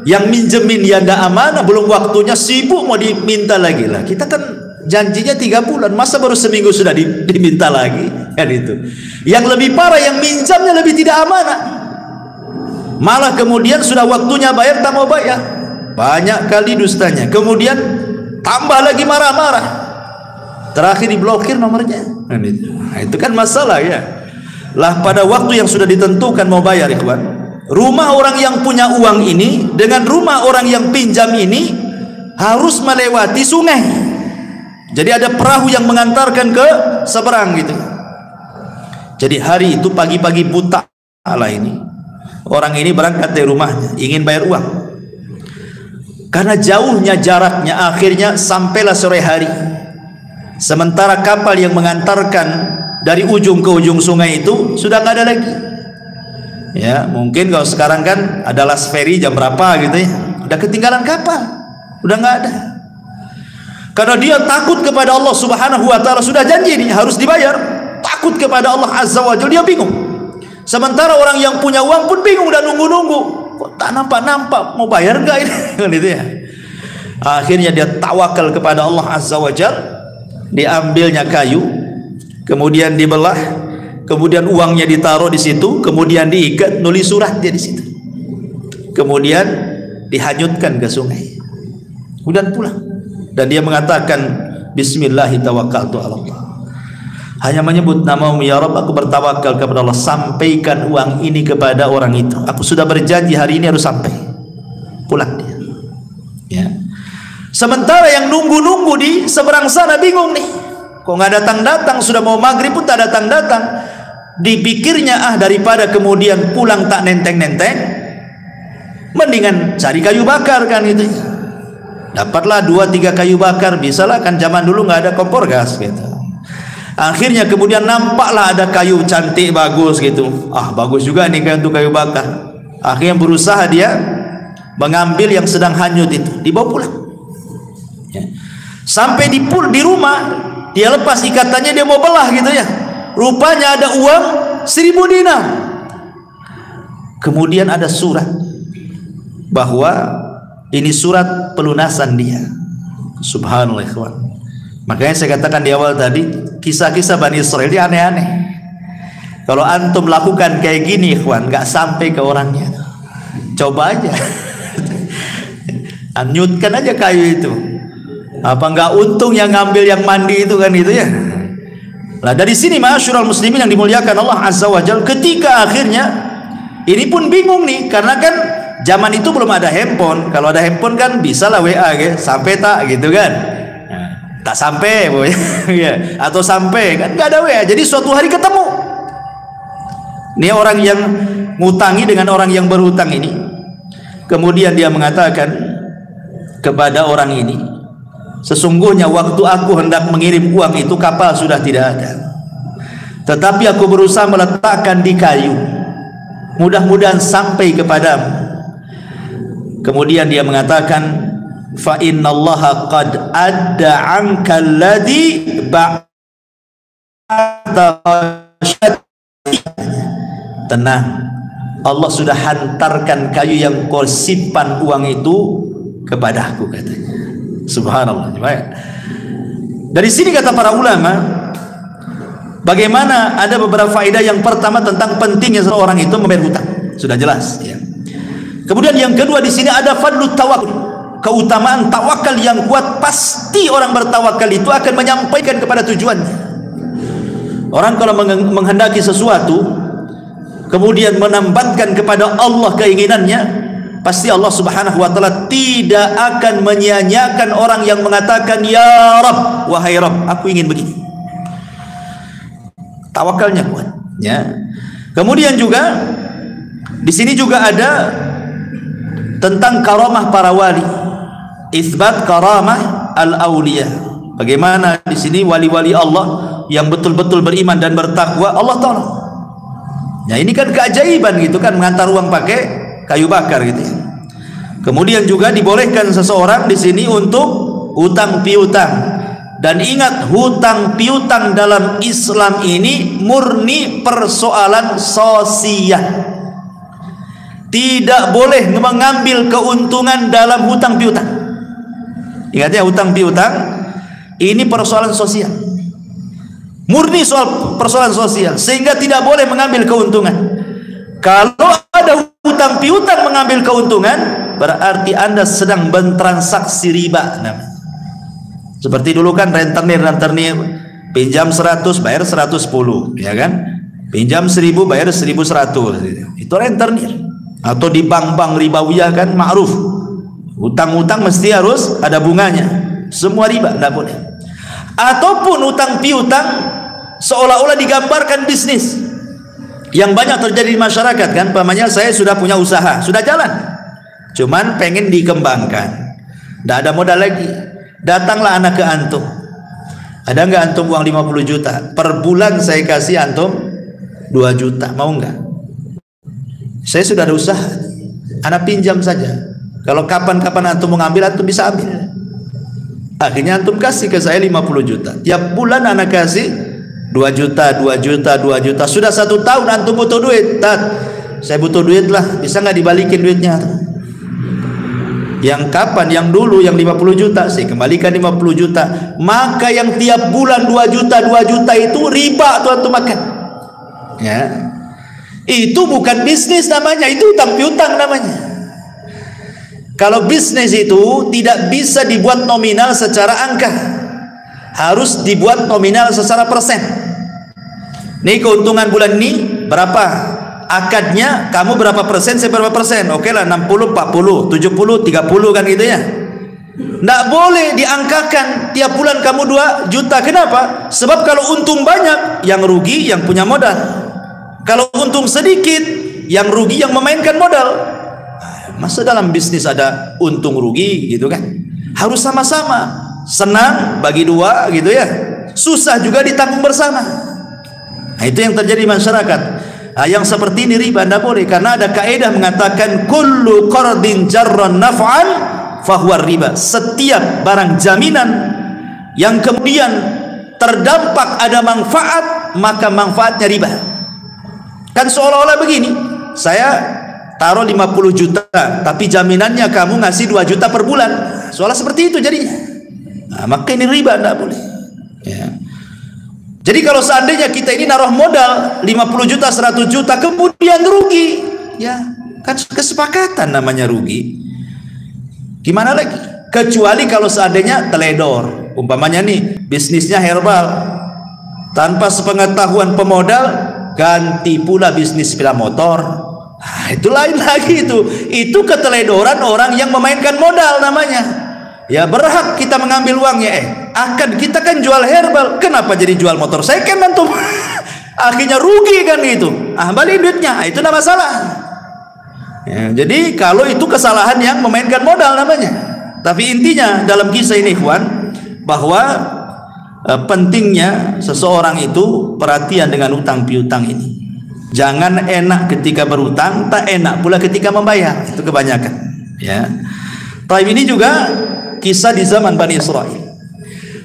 yang minjemin ya nggak amanah, belum waktunya sibuk mau diminta lagi lah. Kita kan janjinya 3 bulan, masa baru seminggu sudah diminta lagi kan itu. Yang lebih parah yang minjamnya lebih tidak amanah, malah kemudian sudah waktunya bayar tak mau bayar, banyak kali dustanya. Kemudian tambah lagi marah-marah, terakhir diblokir nomornya. Nah, itu kan masalah ya. Lah pada waktu yang sudah ditentukan mau bayar, ikhwan, rumah orang yang punya uang ini dengan rumah orang yang pinjam ini harus melewati sungai. Jadi ada perahu yang mengantarkan ke seberang gitu. Jadi hari itu pagi-pagi buta lah ini, orang ini berangkat dari rumahnya ingin bayar uang. Karena jauhnya jaraknya, akhirnya sampailah sore hari. Sementara kapal yang mengantarkan dari ujung ke ujung sungai itu sudah nggak ada lagi. Ya, mungkin kalau sekarang kan ada las ferry jam berapa gitu ya, udah ketinggalan kapal, udah nggak ada. Karena dia takut kepada Allah Subhanahu wa taala, sudah janji ini harus dibayar, takut kepada Allah Azza wa Jalla, dia bingung. Sementara orang yang punya uang pun bingung dan nunggu-nunggu, kok tak nampak-nampak, mau bayar enggak ini? Gitu ya. Akhirnya dia tawakal kepada Allah Azza wa Jalla, diambilnya kayu, kemudian dibelah, kemudian uangnya ditaruh di situ, kemudian diikat, nulis surat dia di situ, kemudian dihanyutkan ke sungai, kemudian pulang. Dan dia mengatakan, Bismillahi tawakkaltu ala Allah, hanya menyebut namamu ya Rabb, aku bertawakal kepada Allah, sampaikan uang ini kepada orang itu, aku sudah berjanji hari ini harus sampai. Pulang dia ya. Sementara yang nunggu-nunggu di seberang sana bingung nih, kok nggak datang-datang, sudah mau maghrib pun tak datang-datang. Dipikirnya, daripada kemudian pulang tak nenteng-nenteng, mendingan cari kayu bakar kan itu. Dapatlah 2-3 kayu bakar, bisalah kan zaman dulu nggak ada kompor gas gitu. Akhirnya kemudian nampaklah ada kayu cantik bagus gitu. Bagus juga nih kayu untuk kayu bakar. Akhirnya berusaha dia mengambil yang sedang hanyut itu, dibawa pulang. Ya. Sampai di rumah, dia lepas ikatannya, dia mau belah gitu ya. Rupanya ada uang 1000 dinar. Kemudian ada surat bahwa ini surat pelunasan dia. Subhanallah, ikhwan. Makanya saya katakan di awal tadi, kisah-kisah Bani Israel ini aneh-aneh. Kalau antum lakukan kayak gini, ikhwan, nggak sampai ke orangnya. Coba aja, anyutkan aja kayu itu. Apa nggak untung yang ngambil yang mandi itu kan gitu ya. Nah dari sini ma'asyiral muslimin yang dimuliakan Allah Azza wa Jalla, ketika akhirnya ini pun bingung nih, karena kan zaman itu belum ada handphone. Kalau ada handphone kan bisa lah WA gitu, sampai tak gitu kan. Nah, tak sampai ya, atau sampai kan nggak ada WA. Jadi suatu hari ketemu ini orang yang ngutangi dengan orang yang berhutang ini. Kemudian dia mengatakan kepada orang ini, sesungguhnya waktu aku hendak mengirim uang itu kapal sudah tidak ada, tetapi aku berusaha meletakkan di kayu, mudah-mudahan sampai kepadamu. Kemudian dia mengatakan, fa innallaha qad adda anka alladhi ba'da. Tenang, Allah sudah hantarkan kayu yang kau simpan uang itu kepadaku, katanya. Subhanallah. Dari sini kata para ulama, bagaimana ada beberapa faedah. Yang pertama tentang pentingnya seorang itu membayar hutang, sudah jelas ya. Kemudian yang kedua di sini ada fadlut tawakul, keutamaan tawakal yang kuat. Pasti orang bertawakal itu akan menyampaikan kepada tujuannya. Orang kalau menghendaki sesuatu kemudian menambatkan kepada Allah keinginannya, pasti Allah Subhanahu wa taala tidak akan menyia-nyiakan orang yang mengatakan, ya Rabb, wahai Rabb, aku ingin begini. Tawakalnya kuat ya. Kemudian juga di sini juga ada tentang karamah para wali, isbat karamah al-auliya. Bagaimana di sini wali-wali Allah yang betul-betul beriman dan bertakwa Allah tolong. Ya, ini kan keajaiban gitu kan, mengantar uang pakai kayu bakar gitu ya. Kemudian juga dibolehkan seseorang di sini untuk hutang piutang. Dan ingat, hutang piutang dalam Islam ini murni persoalan sosial. Tidak boleh mengambil keuntungan dalam hutang piutang. Ingat ya, hutang piutang ini persoalan sosial, murni soal persoalan sosial, sehingga tidak boleh mengambil keuntungan. Kalau ada hutang piutang mengambil keuntungan, berarti Anda sedang bertransaksi riba namanya. Seperti dulu kan rentenir, pinjam 100 bayar 110, ya kan? Pinjam 1000 bayar 1100. Itu rentenir. Atau di bank-bank ribawiyah kan ma'ruf, hutang-hutang mesti harus ada bunganya, semua riba, tidak boleh. Ataupun hutang piutang seolah-olah digambarkan bisnis, yang banyak terjadi di masyarakat kan. Pamannya, saya sudah punya usaha, sudah jalan, cuman pengen dikembangkan, tidak ada modal lagi. Datanglah anak ke antum, ada nggak antum uang 50 juta per bulan, saya kasih antum 2 juta, mau nggak? Saya sudah ada usaha, anak pinjam saja, kalau kapan-kapan antum mau ngambil, antum bisa ambil. Akhirnya antum kasih ke saya 50 juta, tiap bulan anak kasih 2 juta, 2 juta, 2 juta. Sudah 1 tahun antum butuh duit, saya butuh duit lah, bisa nggak dibalikin duitnya? Yang kapan? Yang dulu yang 50 juta saya kembalikan 50 juta. Maka yang tiap bulan 2 juta, 2 juta itu riba tuh antum makan ya. Itu bukan bisnis namanya, itu hutang piutang namanya. Kalau bisnis itu tidak bisa dibuat nominal secara angka, harus dibuat nominal secara persen. Nih keuntungan bulan ini berapa, akadnya kamu berapa persen, saya berapa persen, oke lah 60, 40, 70, 30 kan gitu ya. Nggak boleh diangkakan tiap bulan kamu 2 juta. Kenapa? Sebab kalau untung banyak, yang rugi yang punya modal. Kalau untung sedikit, yang rugi yang memainkan modal. Masa dalam bisnis ada untung rugi gitu kan? Harus sama-sama, senang bagi 2 gitu ya, susah juga ditanggung bersama. Nah, itu yang terjadi di masyarakat. Nah, yang seperti ini riba, tidak boleh, karena ada kaidah mengatakan kullu qardin jarran naf'an fahuwa riba. Setiap barang jaminan yang kemudian terdampak ada manfaat, maka manfaatnya riba. Kan seolah-olah begini, saya taruh 50 juta tapi jaminannya kamu ngasih 2 juta per bulan, seolah seperti itu jadinya. Nah, maka ini riba, tidak boleh ya. Jadi kalau seandainya kita ini naruh modal 50 juta, 100 juta kemudian rugi, ya kan kesepakatan namanya rugi. Gimana lagi? Kecuali kalau seandainya teledor, umpamanya nih bisnisnya herbal, tanpa sepengetahuan pemodal ganti pula bisnis sepeda motor. Nah, itu lain lagi, itu keteledoran orang yang memainkan modal namanya. Ya berhak kita mengambil uangnya. Akan kita kan jual herbal, kenapa jadi jual motor second antum? Akhirnya rugi kan itu. Balik duitnya, itu tidak masalah ya. Jadi kalau itu kesalahan yang memainkan modal namanya. Tapi intinya dalam kisah ini ikhwan, bahwa pentingnya seseorang itu perhatian dengan utang piutang ini. Jangan enak ketika berutang, tak enak pula ketika membayar. Itu kebanyakan Ya. Taib ini juga kisah di zaman Bani Israel.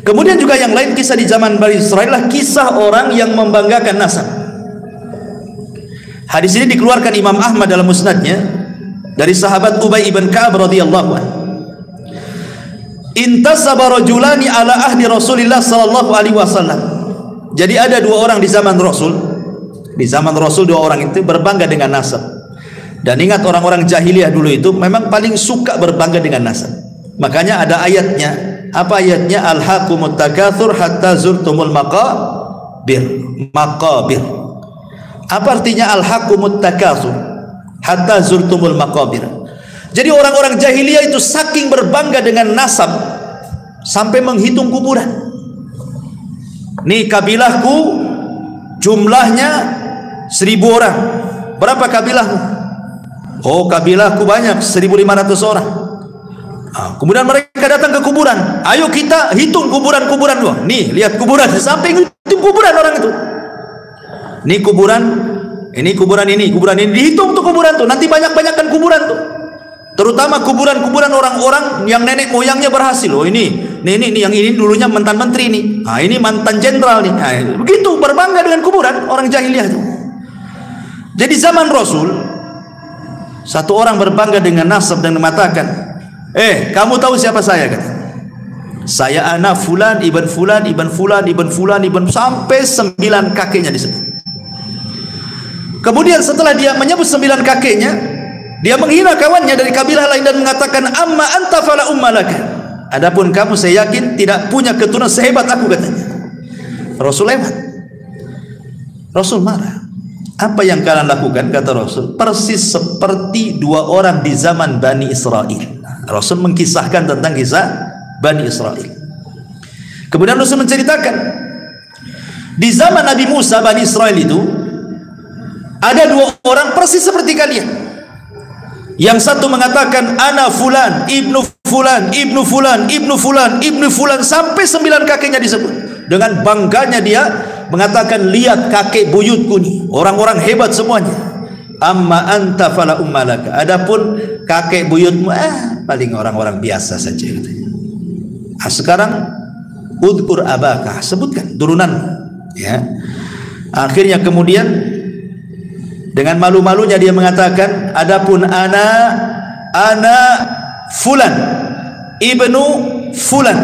Kemudian juga yang lain kisah di zaman Bani Israel adalah kisah orang yang membanggakan nasab. Hadis ini dikeluarkan Imam Ahmad dalam musnadnya dari sahabat Ubay ibn Ka'ab radhiyallahu anhu. Intasaba rajulani ala ahdi Rasulillah sallallahu alaihi wasallam. Jadi ada dua orang di zaman Rasul. Di zaman Rasul dua orang itu berbangga dengan nasab. Dan ingat orang-orang jahiliyah dulu itu memang paling suka berbangga dengan nasab. Makanya ada ayatnya. Apa ayatnya? Alhaqumut takatsur hatta zurtumul maqabir. Maqabir. Apa artinya alhaqumut takatsur hatta zurtumul maqabir? Jadi orang-orang jahiliyah itu saking berbangga dengan nasab sampai menghitung kuburan. Nih kabilahku jumlahnya 1000 orang. Berapa kabilahmu? Oh, kabilahku banyak, 1500 orang. Kemudian mereka datang ke kuburan. Ayo kita hitung kuburan-kuburan dulu. Nih, lihat kuburan, sampai hitung kuburan orang itu. Nih kuburan, ini kuburan ini, kuburan ini, dihitung tuh kuburan tuh. Nanti banyak-banyakkan kuburan tuh. Terutama kuburan-kuburan orang-orang yang nenek moyangnya berhasil. Oh ini yang ini dulunya mantan menteri nih. Ini mantan jenderal nih. Begitu berbangga dengan kuburan orang jahiliyah itu. Jadi zaman Rasul, satu orang berbangga dengan nasab dan mengatakan, kamu tahu siapa saya? Kata, saya anak fulan ibn fulan ibn fulan ibn fulan ibn, sampai 9 kakeknya disebut. Kemudian setelah dia menyebut 9 kakeknya, dia menghina kawannya dari kabilah lain dan mengatakan, amma anta fala ummalaka. Adapun kamu saya yakin tidak punya keturunan sehebat aku, katanya. Rasul lewat. Rasul marah. Apa yang kalian lakukan? Kata Rasul, persis seperti 2 orang di zaman Bani Israel. Rasul mengkisahkan tentang kisah Bani Israel. Kemudian Rasul menceritakan, di zaman Nabi Musa Bani Israel itu ada 2 orang persis seperti kalian. Yang satu mengatakan ana fulan, ibnu fulan, ibnu fulan, ibnu fulan, ibnu fulan, sampai 9 kakeknya disebut. Dengan bangganya dia mengatakan, lihat kakek buyutku nih, orang-orang hebat semuanya. Amma anta fala ummalaka. Adapun kakek buyutmu paling orang-orang biasa saja. Sekarang udkur abaka, sebutkan turunan. Ya. Akhirnya kemudian dengan malu-malunya dia mengatakan, adapun ana fulan ibnu fulan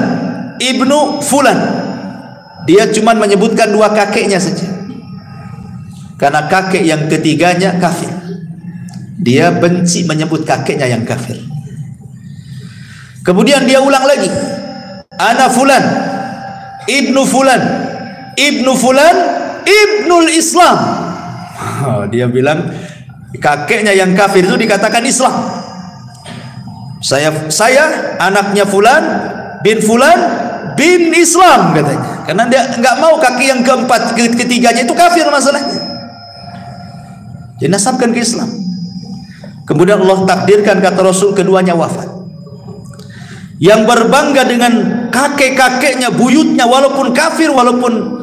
ibnu fulan. Dia cuma menyebutkan 2 kakeknya saja, karena kakek yang ketiganya kafir. Dia benci menyebut kakeknya yang kafir. Kemudian dia ulang lagi, ana fulan ibnu fulan ibnu fulan ibnul Islam. Dia bilang kakeknya yang kafir itu dikatakan Islam. Saya anaknya fulan bin fulan bin Islam, katanya. Karena dia nggak mau kaki yang keempat, ketiganya itu kafir masalahnya. Jadi nasabkan ke Islam. Kemudian Allah takdirkan, kata Rasul, keduanya wafat. Yang berbangga dengan kakek-kakeknya, buyutnya, walaupun kafir, walaupun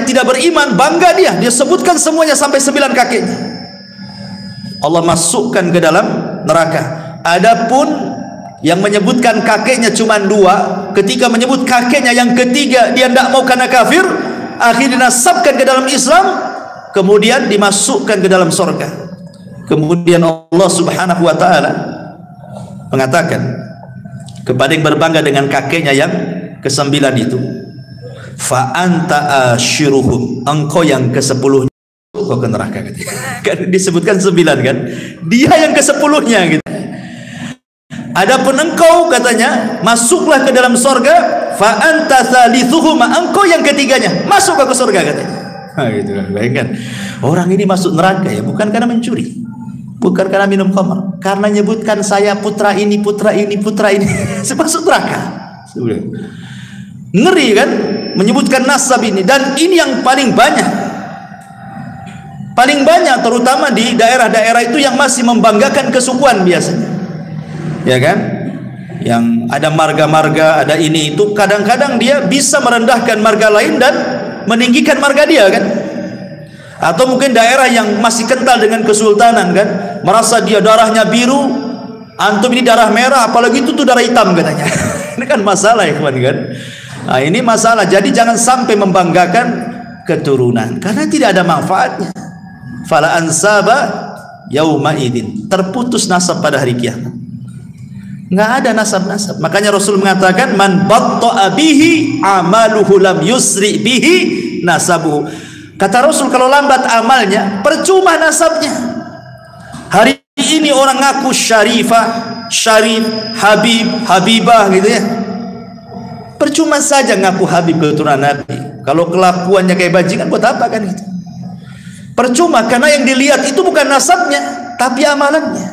tidak beriman, bangga dia sebutkan semuanya sampai 9 kakeknya. Allah masukkan ke dalam neraka. Adapun yang menyebutkan kakeknya cuma 2, ketika menyebut kakeknya yang ketiga dia tidak mau karena kafir, akhirnya dinasabkan ke dalam Islam, kemudian dimasukkan ke dalam surga. Kemudian Allah Subhanahu wa taala mengatakan kepada yang berbangga dengan kakeknya yang ke-9 itu, fa anta ashiruhum, engkau yang ke-10, kau ke neraka. Kan disebutkan 9 kan, dia yang ke-10-nya gitu. Adapun engkau, katanya, masuklah ke dalam surga, fa anta thalithuhuma, engkau yang ketiganya, masuk ke surga, katanya. Gitu kan. Bayangkan, orang ini masuk neraka ya bukan karena mencuri, bukan karena minum khamr, karena nyebutkan saya putra ini, putra ini, putra ini. Masuk neraka. Ngeri kan, menyebutkan nasab ini. Dan ini yang paling banyak, terutama di daerah-daerah itu yang masih membanggakan kesukuan biasanya, ya kan, yang ada marga-marga, ada ini itu, kadang-kadang dia bisa merendahkan marga lain dan meninggikan marga dia kan. Atau mungkin daerah yang masih kental dengan kesultanan kan, merasa dia darahnya biru, Antum ini darah merah, apalagi itu tuh darah hitam katanya. Ini kan masalah ya kawan kan. Nah, ini masalah. Jadi jangan sampai membanggakan keturunan karena tidak ada manfaatnya. Fala ansaba yauma idin, terputus nasab pada hari kiamat. Nggak ada nasab-nasab. Makanya Rasul mengatakan man batta'a bihi amaluhu lam yusri bihi nasabuhu. Kata Rasul, kalau lambat amalnya percuma nasabnya. Hari ini orang ngaku syarifah, syarif, habib, habibah gitu ya. Percuma saja ngaku habib keturunan Nabi. Kalau kelakuannya kayak bajingan buat apa kan itu? Percuma, karena yang dilihat itu bukan nasabnya tapi amalannya.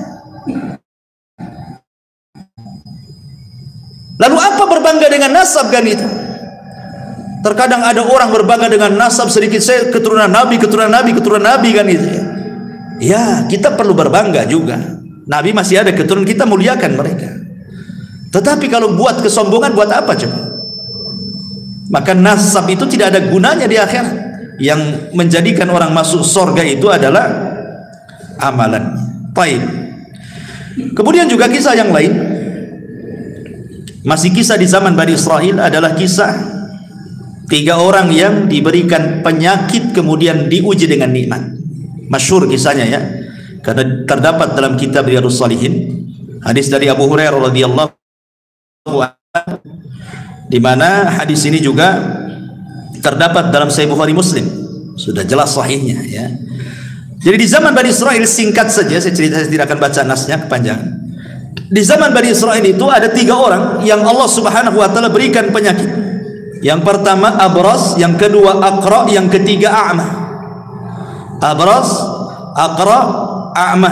Lalu apa berbangga dengan nasab kan itu? Terkadang ada orang berbangga dengan nasab sedikit, saya keturunan Nabi, keturunan Nabi, keturunan Nabi kan itu ya. Ya, kita perlu berbangga juga. Nabi masih ada keturunan, kita muliakan mereka. Tetapi kalau buat kesombongan, buat apa coba? Maka nasab itu tidak ada gunanya di akhirat. Yang menjadikan orang masuk surga itu adalah amalan. Baik. Kemudian juga kisah yang lain, masih kisah di zaman Bani Israel, adalah kisah 3 orang yang diberikan penyakit kemudian diuji dengan nikmat. Masyhur kisahnya ya, karena terdapat dalam kitab Riyadhus Shalihin, hadis dari Abu Hurairah radhiyallahu anhu, di mana hadis ini juga terdapat dalam Sahih Bukhari Muslim, sudah jelas sahihnya ya. Jadi di zaman Bani Israel, singkat saja saya cerita, saya tidak akan baca nasnya kepanjangan. Di zaman Bani Israel itu ada 3 orang yang Allah Subhanahu wa taala berikan penyakit. Yang pertama abras, yang kedua aqra, yang ketiga a'ma. Abras, aqra, a'ma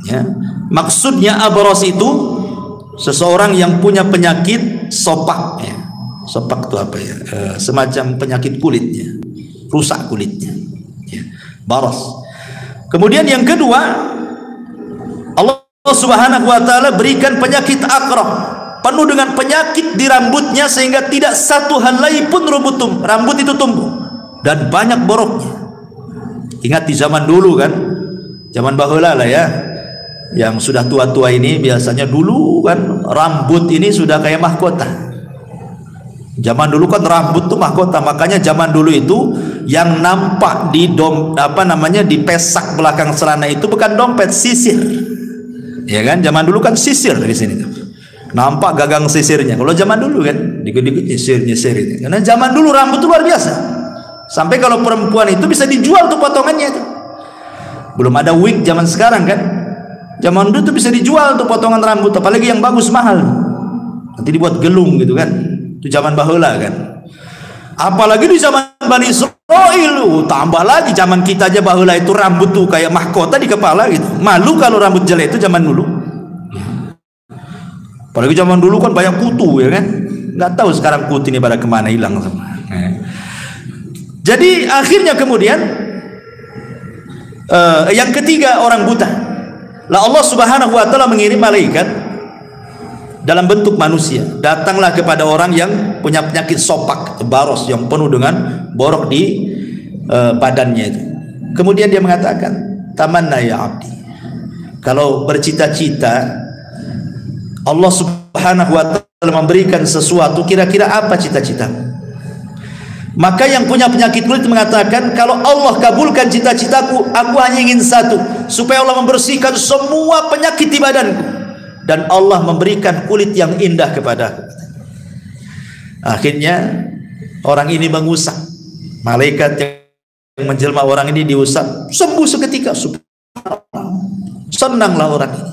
ya. Maksudnya abras itu seseorang yang punya penyakit sopak ya. Sopak itu apa ya? Semacam penyakit kulitnya, rusak kulitnya ya. Baras. Kemudian yang kedua, Allah Subhanahu wa taala berikan penyakit aqra, penuh dengan penyakit di rambutnya sehingga tidak satu helai pun rambut itu tumbuh dan banyak boroknya. Ingat di zaman dulu kan, zaman baheula lah ya, yang sudah tua-tua ini biasanya dulu kan rambut ini sudah kayak mahkota. Zaman dulu kan rambut tuh mahkota, makanya zaman dulu itu yang nampak di di pesak belakang celana itu bukan dompet, sisir. Ya kan, zaman dulu kan sisir dari sini tuh. Nampak gagang sisirnya. Kalau zaman dulu kan dikit-dikit nyisir itu. Karena zaman dulu rambut itu luar biasa. Sampai kalau perempuan itu bisa dijual tuh potongannya itu. Belum ada wig zaman sekarang kan. Zaman dulu tuh bisa dijual tuh potongan rambut, apalagi yang bagus mahal. Nanti dibuat gelung gitu kan. Itu zaman baheula kan. Apalagi di zaman Bani Israil, tambah lagi zaman kita aja baheula itu rambut tuh kayak mahkota di kepala gitu. Malu kalau rambut jelek itu zaman dulu. Apalagi zaman dulu kan banyak kutu ya kan. Nggak tahu sekarang kutu ini pada kemana, hilang semua. Jadi akhirnya kemudian yang ketiga orang buta. Lah Allah Subhanahu wa taala mengirim malaikat dalam bentuk manusia. Datanglah kepada orang yang punya penyakit sopak, baros, yang penuh dengan borok di badannya itu. Kemudian dia mengatakan, tamanna ya abdi, kalau bercita-cita Allah Subhanahu wa taala memberikan sesuatu, kira-kira apa cita-citamu? Maka yang punya penyakit kulit mengatakan, kalau Allah kabulkan cita-citaku, aku hanya ingin satu, supaya Allah membersihkan semua penyakit di badanku dan Allah memberikan kulit yang indah kepadaku. Akhirnya orang ini mengusap, malaikat yang menjelma orang ini diusap, sembuh seketika. Senanglah orang ini.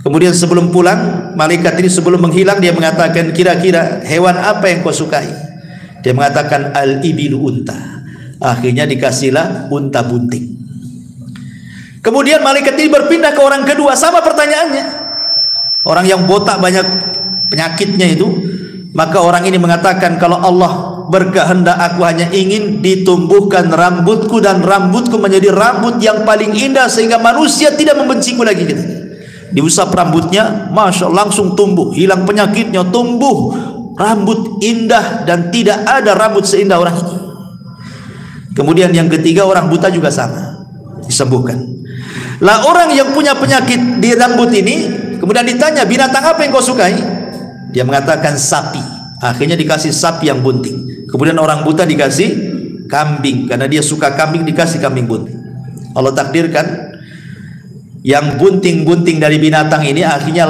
Kemudian sebelum pulang, malaikat ini sebelum menghilang dia mengatakan, kira-kira hewan apa yang kau sukai? Dia mengatakan al-ibilu unta. Akhirnya dikasihlah unta bunting. Kemudian malaikat ini berpindah ke orang kedua, sama pertanyaannya. Orang yang botak banyak penyakitnya itu, maka orang ini mengatakan, kalau Allah berkehendak aku hanya ingin ditumbuhkan rambutku dan rambutku menjadi rambut yang paling indah sehingga manusia tidak membenciku lagi gitu. Diusap rambutnya, masya Allah, langsung tumbuh, hilang penyakitnya, tumbuh rambut indah dan tidak ada rambut seindah orang ini. Kemudian yang ketiga orang buta juga sama, disembuhkan. Lah orang yang punya penyakit di rambut ini Kemudian ditanya, binatang apa yang kau sukai? Dia mengatakan sapi. Akhirnya dikasih sapi yang bunting. Kemudian orang buta dikasih kambing, karena dia suka kambing, dikasih kambing bunting. Allah takdirkan yang bunting-bunting dari binatang ini akhirnya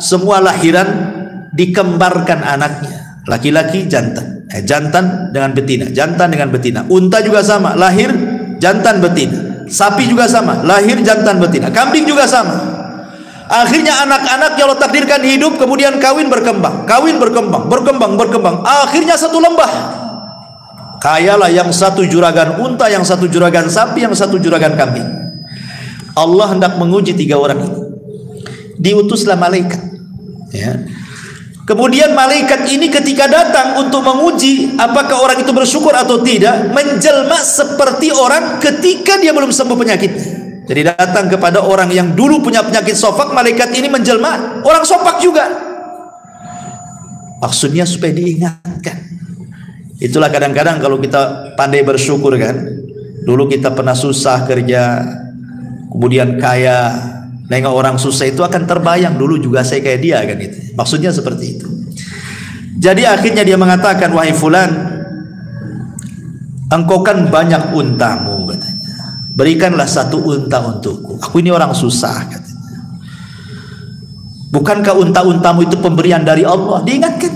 semua lahiran dikembarkan anaknya, laki-laki jantan, jantan dengan betina, jantan dengan betina. Unta juga sama, lahir jantan betina. Sapi juga sama, lahir jantan betina. Kambing juga sama. Akhirnya anak-anak yang Allah takdirkan hidup, kemudian kawin berkembang, berkembang. Akhirnya satu lembah. Kayalah yang satu juragan unta, yang satu juragan sapi, yang satu juragan kambing. Allah hendak menguji 3 orang ini. Diutuslah malaikat. Ya. Kemudian malaikat ini ketika datang untuk menguji apakah orang itu bersyukur atau tidak, menjelma seperti orang ketika dia belum sembuh penyakitnya. Jadi datang kepada orang yang dulu punya penyakit sofak, malaikat ini menjelma orang sofak juga. Maksudnya supaya diingatkan. Itulah kadang-kadang kalau kita pandai bersyukur kan. Dulu kita pernah susah kerja, kemudian kaya, nengok orang susah itu akan terbayang, dulu juga saya kayak dia kan itu. Maksudnya seperti itu. Jadi akhirnya dia mengatakan, wahai fulan, engkau kan banyak untamu katanya. Berikanlah 1 unta untukku. Aku ini orang susah katanya. Bukankah unta-untamu itu pemberian dari Allah? Diingatkan.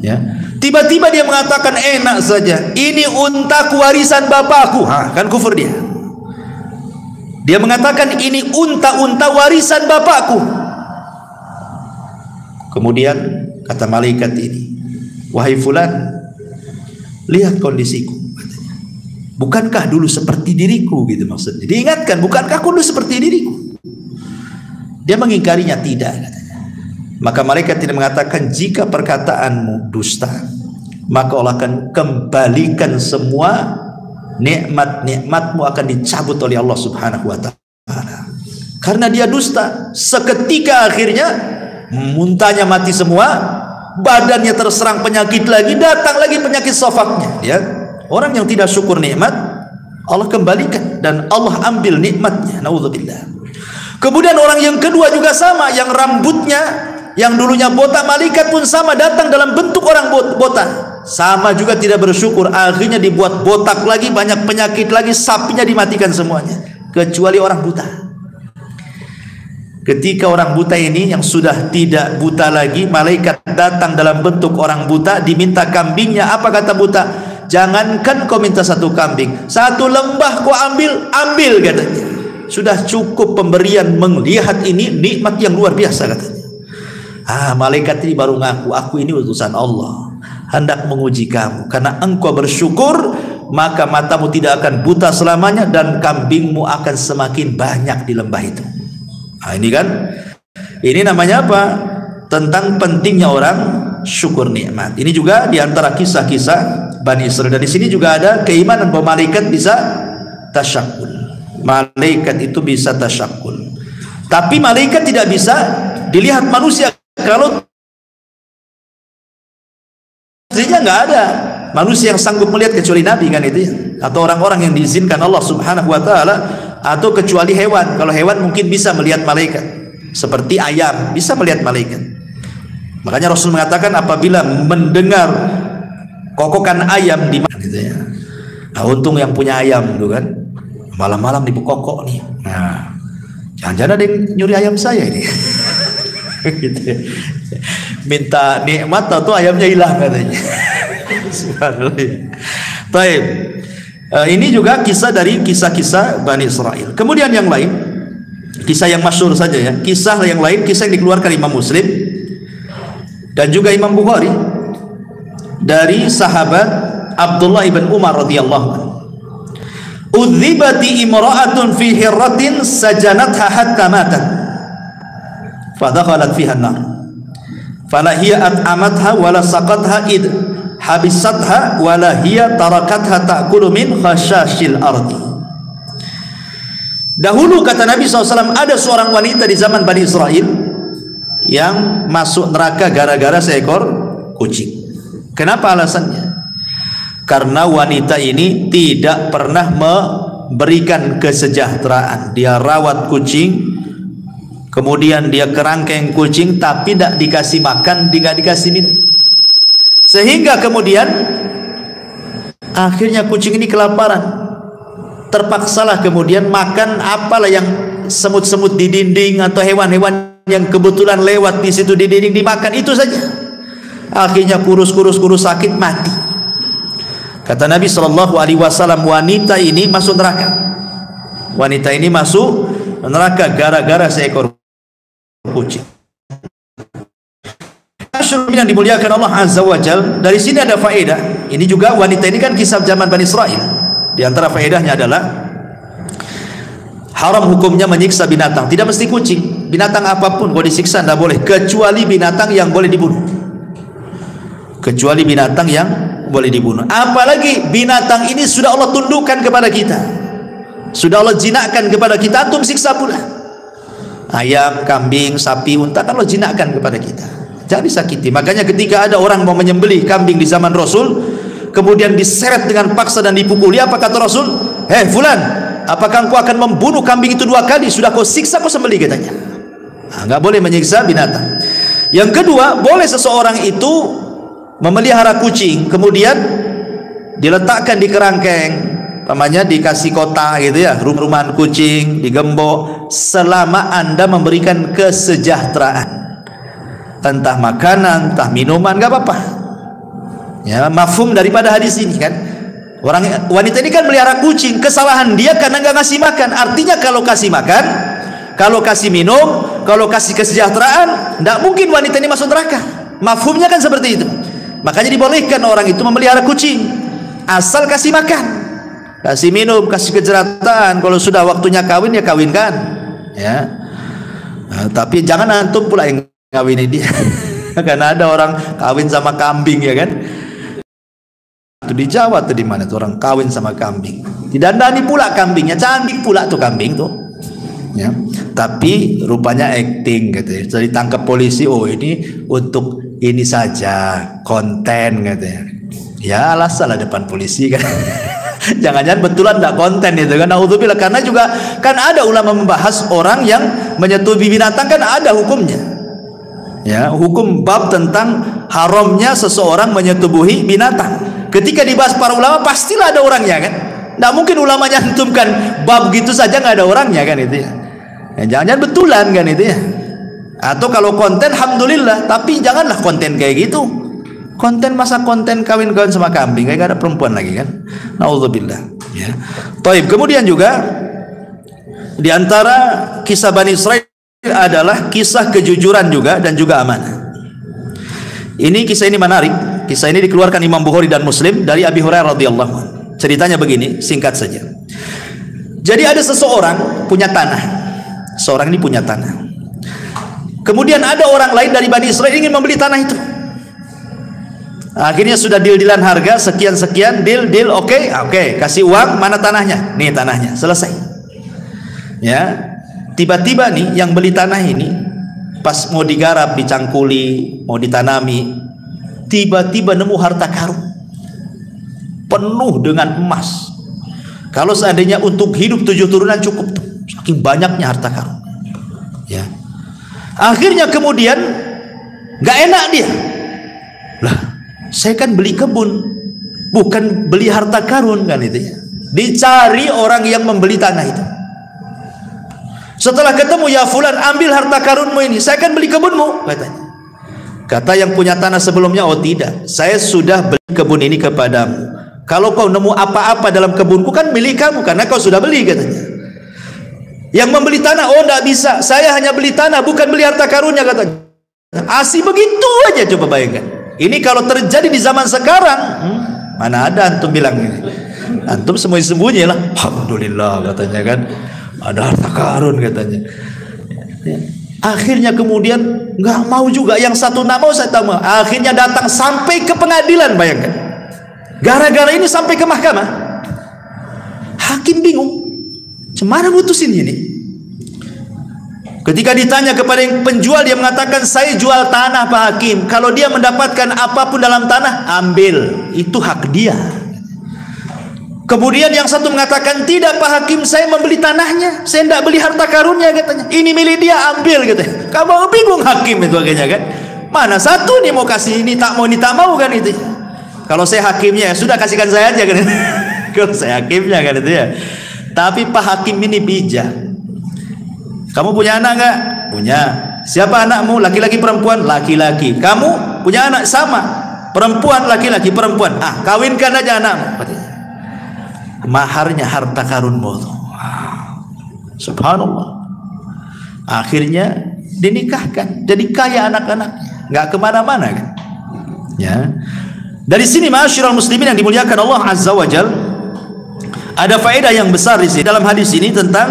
Ya. Tiba-tiba dia mengatakan enak saja. Ini untaku warisan bapakku. Kan kufur dia. Dia mengatakan ini unta-unta warisan bapakku. Kemudian kata malaikat ini, wahai fulan, lihat kondisiku katanya. Bukankah dulu seperti diriku gitu maksudnya. Diingatkan, bukankah aku dulu seperti diriku? Dia mengingkarinya, tidak katanya. Maka malaikat tidak mengatakan, jika perkataanmu dusta, maka Allah akan kembalikan semua nikmat-nikmatmu akan dicabut oleh Allah Subhanahu wa ta'ala. Karena dia dusta, seketika akhirnya muntahnya mati semua, badannya terserang penyakit lagi, datang lagi penyakit sofaknya. Ya, orang yang tidak syukur nikmat, Allah kembalikan dan Allah ambil nikmatnya. Naudzubillah. Kemudian orang yang kedua juga sama, yang rambutnya yang dulunya botak, malaikat pun sama datang dalam bentuk orang botak. Sama juga tidak bersyukur, akhirnya dibuat botak lagi, banyak penyakit lagi, sapinya dimatikan semuanya, kecuali orang buta. Ketika orang buta ini yang sudah tidak buta lagi, malaikat datang dalam bentuk orang buta, diminta kambingnya. Apa kata buta? Jangankan kau minta 1 kambing, 1 lembah kau ambil katanya. Sudah cukup pemberian, melihat ini nikmat yang luar biasa katanya. Malaikat ini baru ngaku, aku ini utusan Allah, hendak menguji kamu. Karena engkau bersyukur, maka matamu tidak akan buta selamanya dan kambingmu akan semakin banyak di lembah itu. Ini kan, ini namanya apa? Tentang pentingnya orang syukur nikmat. Ini juga diantara kisah-kisah Bani Israil. Dan di sini juga ada keimanan bahwa malaikat bisa tasyakul. Malaikat itu bisa tasyakul. Tapi malaikat tidak bisa dilihat manusia. Kalau aslinya nggak ada manusia yang sanggup melihat kecuali Nabi kan itu ya, atau orang-orang yang diizinkan Allah Subhanahu wa ta'ala, atau kecuali hewan. Kalau hewan mungkin bisa melihat malaikat, seperti ayam bisa melihat malaikat. Makanya Rasul mengatakan apabila mendengar kokokan ayam di mana gitu ya. Nah, untung yang punya ayam itu kan, malam-malam dibekokok nih. Nah, jangan-jangan ada yang nyuri ayam saya ini. Gitu ya. Minta nikmat atau ayamnya hilang katanya. Baik. Ini juga kisah dari kisah-kisah Bani Israil. Kemudian yang lain, kisah yang masyhur saja ya. Kisah yang lain, kisah yang dikeluarkan Imam Muslim dan juga Imam Bukhari dari sahabat Abdullah ibn Umar radhiyallahu anhu. Udzibati imra'atun fi hirratin sajanatha hatta matat. Fadakhalat fiha an-nar. Fala hiya at'amatha wala saqatha id habisatha wala hiya tarakatha ta'kulu min khashashil ardi. Dahulu kata Nabi SAW, ada seorang wanita di zaman Bani Israil yang masuk neraka gara-gara seekor kucing. Kenapa alasannya? Karena wanita ini tidak pernah memberikan kesejahteraan. Dia rawat kucing, kemudian dia kerangkeng kucing tapi tidak dikasih makan, tidak dikasih minum, sehingga kemudian akhirnya kucing ini kelaparan. Terpaksalah kemudian makan apalah yang semut-semut di dinding atau hewan-hewan yang kebetulan lewat di situ di dinding, dimakan itu saja. Akhirnya kurus sakit, mati. Kata Nabi SAW, wanita ini masuk neraka. Wanita ini masuk neraka gara-gara seekor kucing. Yang dimuliakan Allah Azza wa Jal, dari sini ada faedah. Ini juga wanita ini kan kisah zaman Bani Israel. Di antara faedahnya adalah haram hukumnya menyiksa binatang. Tidak mesti kucing, binatang apapun kalau disiksa tidak boleh, kecuali binatang yang boleh dibunuh. Kecuali binatang yang boleh dibunuh. Apalagi binatang ini sudah Allah tundukkan kepada kita, sudah Allah jinakkan kepada kita, antum siksa pula. Ayam, kambing, sapi, unta kan Allah jinakkan kepada kita, jangan disakiti. Makanya ketika ada orang mau menyembelih kambing di zaman Rasul, kemudian diseret dengan paksa dan dipukuli, apa kata Rasul? Hei fulan, apakah engkau akan membunuh kambing itu 2 kali? Sudah kau siksa, kau sembelih, katanya. Nggak boleh menyiksa binatang. Yang kedua, boleh seseorang itu memelihara kucing, kemudian diletakkan di kerangkeng, namanya dikasih kota gitu ya, rumah-rumahan kucing, digembok, selama Anda memberikan kesejahteraan, entah makanan, entah minuman, nggak apa-apa. Ya, mafhum daripada hadis ini kan, wanita ini kan melihara kucing, kesalahan dia karena nggak ngasih makan. Artinya kalau kasih makan, kalau kasih minum, kalau kasih kesejahteraan, tidak mungkin wanita ini masuk neraka. Mafhumnya kan seperti itu. Makanya dibolehkan orang itu memelihara kucing, asal kasih makan, kasih minum, kasih kesejahteraan. Kalau sudah waktunya kawin ya kawinkan, ya. Nah, tapi jangan antum pula yang kawini dia. Karena ada orang kawin sama kambing, ya kan? Itu di Jawa atau di mana tuh orang kawin sama kambing, didandani pula kambingnya, cantik pula tuh kambing tuh, ya. Tapi rupanya acting gitu ya. Jadi tangkap polisi, oh ini untuk ini saja, konten katanya. Ya alasan lah depan polisi kan. Jangan-jangan betulan tidak konten itu kan. Naudzubillah. Karena juga kan ada ulama membahas orang yang menyetubi binatang, kan ada hukumnya. Ya, hukum bab tentang haramnya seseorang menyetubuhi binatang. Ketika dibahas para ulama pastilah ada orangnya kan. Tidak mungkin ulama nyantumkan bab gitu saja nggak ada orangnya kan itu ya. Jangan-jangan betulan kan itu ya. Atau kalau konten alhamdulillah, tapi janganlah konten kayak gitu. Konten masa konten kawin-kawin sama kambing, kayak gak ada perempuan lagi kan. Nauzubillah. Ya. Taib. Kemudian juga di antara kisah Bani Israil adalah kisah kejujuran juga dan juga amanah. Ini kisah ini menarik. Kisah ini dikeluarkan Imam Bukhari dan Muslim dari Abi Hurairah radhiyallahu anhu. Ceritanya begini, singkat saja. Jadi ada seseorang punya tanah. Seorang ini punya tanah. Kemudian ada orang lain dari Bani Israil ingin membeli tanah itu. Akhirnya sudah deal-dealan harga sekian-sekian, deal, oke, kasih uang, mana tanahnya? Nih tanahnya, selesai. Ya. Tiba-tiba nih yang beli tanah ini pas mau digarap, dicangkuli, mau ditanami, tiba-tiba nemu harta karun penuh dengan emas. Kalau seandainya untuk hidup 7 turunan cukup tuh, saking banyaknya harta karun. Ya. Akhirnya kemudian nggak enak dia. Lah, saya kan beli kebun, bukan beli harta karun kan itu ya. Dicari orang yang membeli tanah itu. Setelah ketemu, ya fulan, ambil harta karunmu ini, saya kan beli kebunmu, katanya. Kata yang punya tanah sebelumnya, oh tidak, saya sudah beli kebun ini kepadamu. Kalau kau nemu apa-apa dalam kebunku kan milik kamu, karena kau sudah beli, katanya. Yang membeli tanah, oh tidak bisa, saya hanya beli tanah, bukan beli harta karunnya, katanya. Asih begitu aja, coba bayangkan. Ini kalau terjadi di zaman sekarang, mana ada antum bilang ini. Antum sembunyi-sembunyi lah, alhamdulillah, katanya kan. Ada harta karun, katanya. Akhirnya kemudian nggak mau juga, yang satu nggak mau, saya tahu. Akhirnya datang sampai ke pengadilan, bayangkan. Gara-gara ini sampai ke mahkamah. Hakim bingung, cemana mutusin ini. Ketika ditanya kepada yang penjual, dia mengatakan, saya jual tanah Pak Hakim, kalau dia mendapatkan apapun dalam tanah, ambil, itu hak dia. Kemudian yang satu mengatakan, tidak Pak Hakim, saya membeli tanahnya, saya tidak beli harta karunnya katanya, ini milik dia, ambil katanya. Kamu bingung hakim itu akhirnya kan, mana satu nih mau kasih, ini tak mau kan itu. Kalau saya hakimnya ya sudah, kasihkan saya aja kan. Kalau saya hakimnya kan itu ya. Tapi Pak Hakim ini bijak. Kamu punya anak nggak? Punya. Siapa anakmu? Laki-laki perempuan? Laki-laki. Kamu punya anak? Sama, perempuan laki-laki perempuan. Kawinkan aja anakmu. Maharnya harta karunmu. Subhanallah. Akhirnya dinikahkan, jadi kaya anak-anaknya, nggak kemana-mana kan. Ya. Dari sini ma'asyiral muslimin yang dimuliakan Allah Azza wa Jal, ada faedah yang besar di sini dalam hadis ini tentang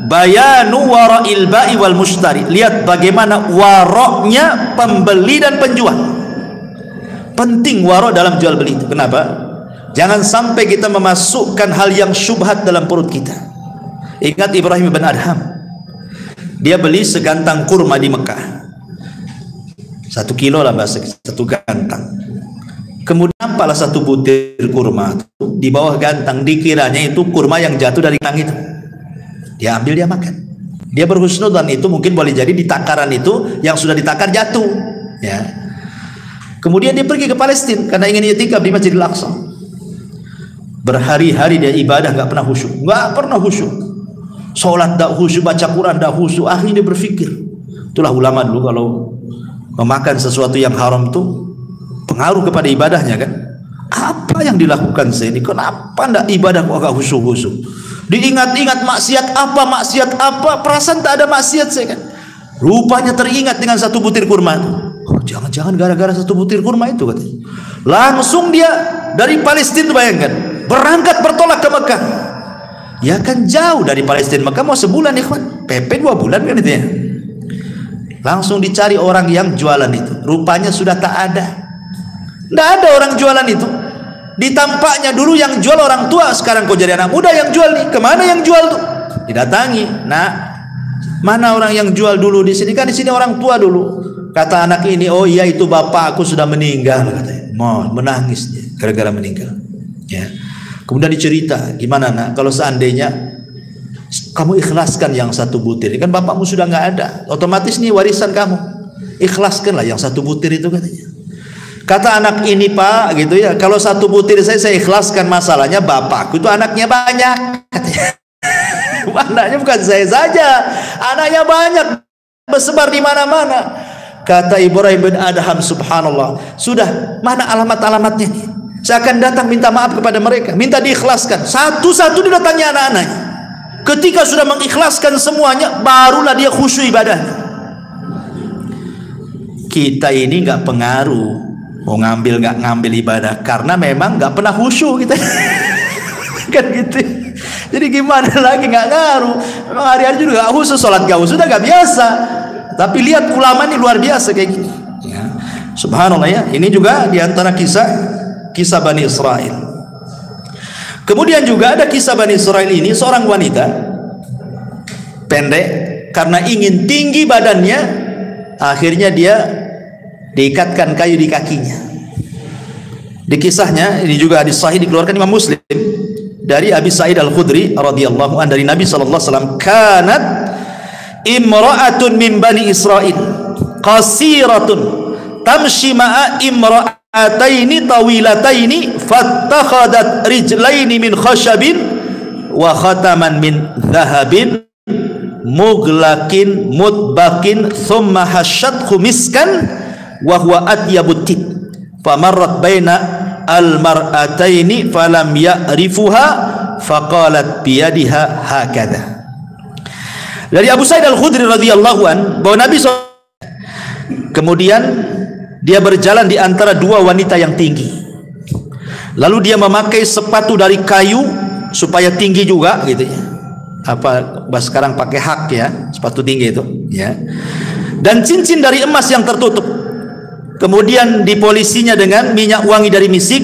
bayanu wara'il ba'i wal mushtari. Lihat bagaimana waroknya pembeli dan penjual. Penting warok dalam jual beli itu. Kenapa? Jangan sampai kita memasukkan hal yang syubhat dalam perut kita. Ingat Ibrahim bin Adham, dia beli segantang kurma di Mekah, 1 kilo lah bahasa, 1 gantang. Kemudian nampaklah 1 butir kurma itu di bawah gantang, dikiranya itu kurma yang jatuh dari gantang itu. Dia ambil, dia makan. Dia berhusnudzon itu mungkin boleh jadi di takaran itu yang sudah ditakar jatuh. Ya. Kemudian dia pergi ke Palestina karena ingin i'tikaf di Masjidil Aqsa. Berhari-hari dia ibadah, nggak pernah khusyuk, nggak pernah khusyuk. Sholat nggak khusyuk, baca Quran nggak khusyuk. Akhirnya dia berpikir, itulah ulama dulu kalau memakan sesuatu yang haram tuh pengaruh kepada ibadahnya kan. Apa yang dilakukan saya ini? Kenapa ndak ibadah kok agak khusyuk-khusyuk? Diingat-ingat maksiat apa, perasaan tak ada maksiat saya kan. Rupanya teringat dengan 1 butir kurma itu. Oh, jangan-jangan gara-gara 1 butir kurma itu katanya. Langsung dia dari Palestina, bayangkan, berangkat bertolak ke Mekah. Ya kan jauh dari Palestina Mekah, mau sebulan ikhwan, PP 2 bulan kan itu ya. Langsung dicari orang yang jualan itu. Rupanya sudah tak ada. Tidak ada orang jualan itu. Ditampaknya dulu yang jual orang tua, sekarang kok jadi anak muda yang jual nih. Kemana yang jual tuh? Didatangi. Nah, mana orang yang jual dulu di sini? Kan di sini orang tua dulu. Kata anak ini, oh iya itu bapak aku sudah meninggal katanya. Mau menangis dia gara-gara meninggal. Ya. Kemudian dicerita, gimana nak, kalau seandainya kamu ikhlaskan yang 1 butir, kan bapakmu sudah nggak ada, otomatis nih warisan kamu, ikhlaskanlah yang 1 butir itu katanya. Kata anak ini, Pak, gitu ya, kalau 1 butir saya ikhlaskan, masalahnya bapakku itu anaknya banyak katanya. Anaknya bukan saya saja, anaknya banyak, bersebar di mana-mana. Kata Ibrahim bin Adham, subhanallah, sudah, mana alamat-alamatnya nih? Saya akan datang minta maaf kepada mereka, minta diikhlaskan. Satu-satu didatangi anak-anaknya. Ketika sudah mengikhlaskan semuanya, barulah dia khusyuk ibadahnya. Kita ini nggak pengaruh mau ngambil nggak ngambil ibadah, karena memang nggak pernah khusyuk kita. Kan gitu. Jadi gimana lagi, nggak ngaruh. Memang hari-hari juga nggak khusyuk, sholat nggak khusyuk, udah nggak biasa. Tapi lihat ulama ini luar biasa kayak gini. Ya. Subhanallah ya. Ini juga diantara kisah Bani Israel. Kemudian juga ada kisah Bani Israel ini, seorang wanita pendek, karena ingin tinggi badannya, akhirnya dia diikatkan kayu di kakinya. Di kisahnya ini juga hadis sahih dikeluarkan Imam Muslim dari Abi Sa'id Al-Khudri radhiyallahu anhu, dari Nabi sallallahu alaihi wasallam, kanat imra'atun min Bani Israel qasiratun tamshi ma'a imra'ataini tawilataini fattakhadat rijlaini min khashabin wa khataman min dhahabin mughlaqin mutbaqin thumma hasyathu miskan wa huwa atyabut tib famarrat baina al-mar'ataini falam ya'rifuha faqalat biyadiha hakadha. Dari Abu Sa'id Al-Khudri radhiyallahu an, bahwa Nabi kemudian dia berjalan di antara 2 wanita yang tinggi. Lalu dia memakai sepatu dari kayu supaya tinggi juga gitu ya. Apa sekarang pakai hak ya, sepatu tinggi itu ya. Dan cincin dari emas yang tertutup. Kemudian dipolisinya dengan minyak wangi dari misik.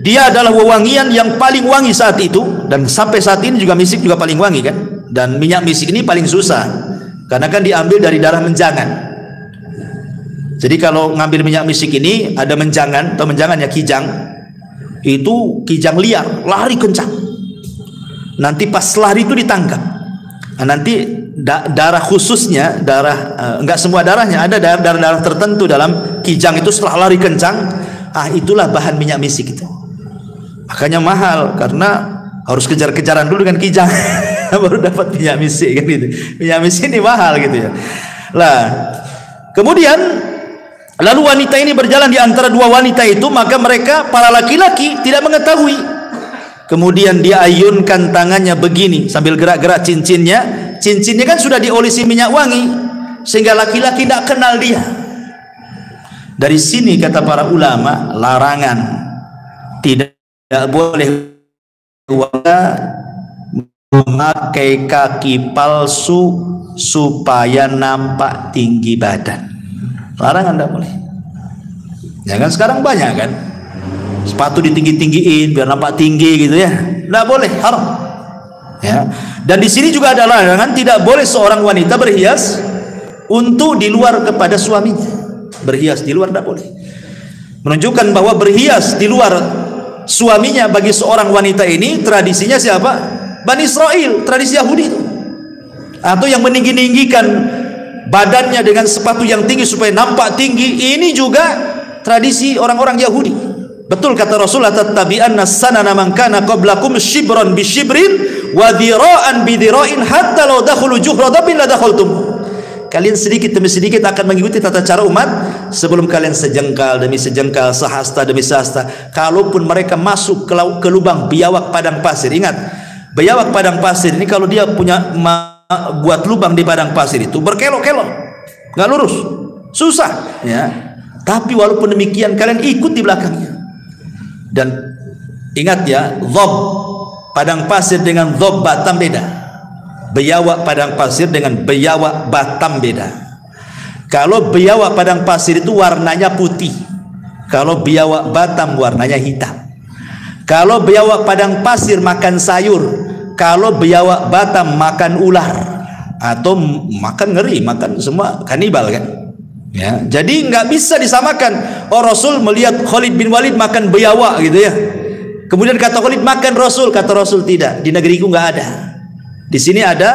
Dia adalah wewangian yang paling wangi saat itu, dan sampai saat ini juga misik juga paling wangi kan. Dan minyak misik ini paling susah karena kan diambil dari darah menjangan. Jadi kalau ngambil minyak misik ini ada menjangan, atau menjangan ya kijang, itu kijang liar, lari kencang. nanti pas lari itu ditangkap. Nah, nanti darah khususnya, enggak semua darahnya, ada darah tertentu dalam kijang itu setelah lari kencang, itulah bahan minyak misik itu. Makanya mahal, karena harus kejar-kejaran dulu dengan kijang baru dapat minyak misik kan gitu. Minyak misik ini mahal gitu ya. Lah, kemudian lalu wanita ini berjalan di antara dua wanita itu, maka mereka para laki-laki tidak mengetahui. Kemudian dia ayunkan tangannya begini sambil gerak-gerak cincinnya. Cincinnya kan sudah diolesi minyak wangi, sehingga laki-laki tidak kenal dia. Dari sini kata para ulama, larangan tidak boleh memakai kaki palsu supaya nampak tinggi badan. Larangan tidak boleh. Ya kan sekarang banyak kan sepatu ditinggi-tinggiin biar nampak tinggi gitu ya. Tidak boleh, haram. Ya. Dan di sini juga ada larangan tidak boleh seorang wanita berhias untuk di luar kepada suaminya. Berhias di luar tidak boleh. Menunjukkan bahwa berhias di luar suaminya bagi seorang wanita ini tradisinya siapa? Bani Israel, tradisi Yahudi itu. Atau yang meninggi-ninggikan badannya dengan sepatu yang tinggi supaya nampak tinggi, ini juga tradisi orang-orang Yahudi. Betul kata Rasulullah, tattabi'anna sanana man kana qablakum shibran bi shibrin wa dhira'an bi dhira'in hatta law dakhulu juhra dabin la dakhaltum. Kalian sedikit demi sedikit akan mengikuti tata cara umat sebelum kalian sejengkal demi sejengkal, sehasta demi sehasta. Kalaupun mereka masuk ke lubang biawak padang pasir, ingat, biawak padang pasir ini kalau dia punya buat lubang di padang pasir itu berkelok-kelok, nggak lurus, susah ya. Tapi walaupun demikian kalian ikut di belakangnya. Dan ingat ya, dhob padang pasir dengan dhob Batam beda. Biawak padang pasir dengan biawak Batam beda. Kalau biawak padang pasir itu warnanya putih, kalau biawak Batam warnanya hitam. Kalau biawak padang pasir makan sayur, kalau biawak Batam makan ular atau makan ngeri, makan semua kanibal kan ya. Jadi nggak bisa disamakan. Oh, Rasul melihat Khalid bin Walid makan biawak gitu ya, kemudian kata Khalid makan Rasul, kata Rasul tidak, di negeriku nggak ada. Di sini ada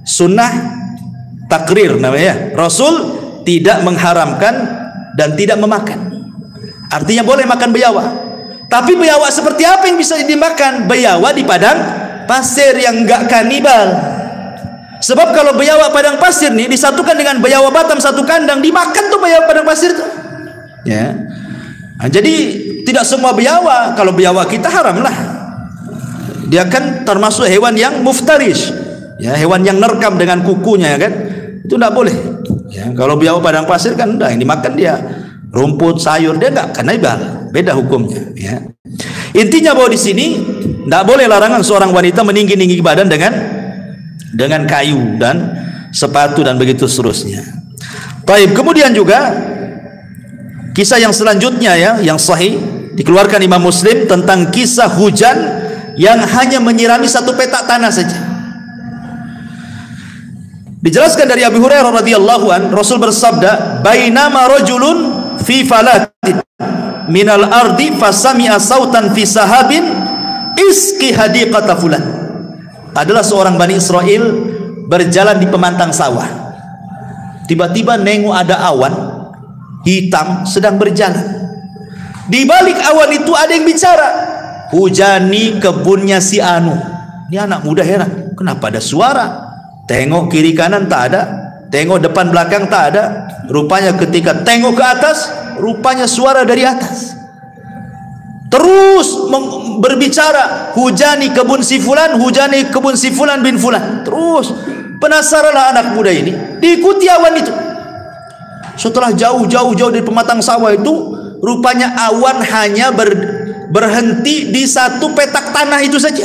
sunnah takrir namanya. Rasul tidak mengharamkan dan tidak memakan. Artinya boleh makan biawak. Tapi biawak seperti apa yang bisa dimakan? Biawak di padang pasir yang enggak kanibal. Sebab kalau biawak padang pasir nih disatukan dengan biawak Batam satu kandang, dimakan tuh biawak padang pasir tuh. Ya. Nah, jadi tidak semua biawak. Kalau biawak kita haram lah. Dia kan termasuk hewan yang muftarish, ya, hewan yang nerkam dengan kukunya ya kan. Itu tidak boleh. Ya, kalau biawak padang pasir kan udah yang dimakan dia rumput, sayur, dia enggak kanibal. Beda hukumnya ya. Intinya bahwa di sini tidak boleh larangan seorang wanita meninggi-ninggi badan dengan kayu dan sepatu dan begitu seterusnya. Baik, kemudian juga kisah yang selanjutnya ya, yang sahih dikeluarkan Imam Muslim tentang kisah hujan yang hanya menyirami satu petak tanah saja. Dijelaskan dari Abu Hurairah radhiyallahu an, Rasul bersabda, "Bainama rajulun fi falatin minal ardi fasami'a sautan fi sahabin iski hadiqata fulan." Adalah seorang Bani Israel berjalan di pemantang sawah. Tiba-tiba nengok ada awan hitam sedang berjalan. Di balik awan itu ada yang bicara, "Hujani kebunnya si Anu." Ini anak muda heran, kenapa ada suara? Tengok kiri kanan tak ada, tengok depan belakang tak ada. Rupanya ketika tengok ke atas, rupanya suara dari atas. Terus berbicara, "Hujani kebun si fulan, hujani kebun si fulan bin fulan." Terus penasaranlah anak muda ini, diikuti awan itu. Setelah jauh dari pematang sawah itu, rupanya awan hanya berhenti di satu petak tanah itu saja.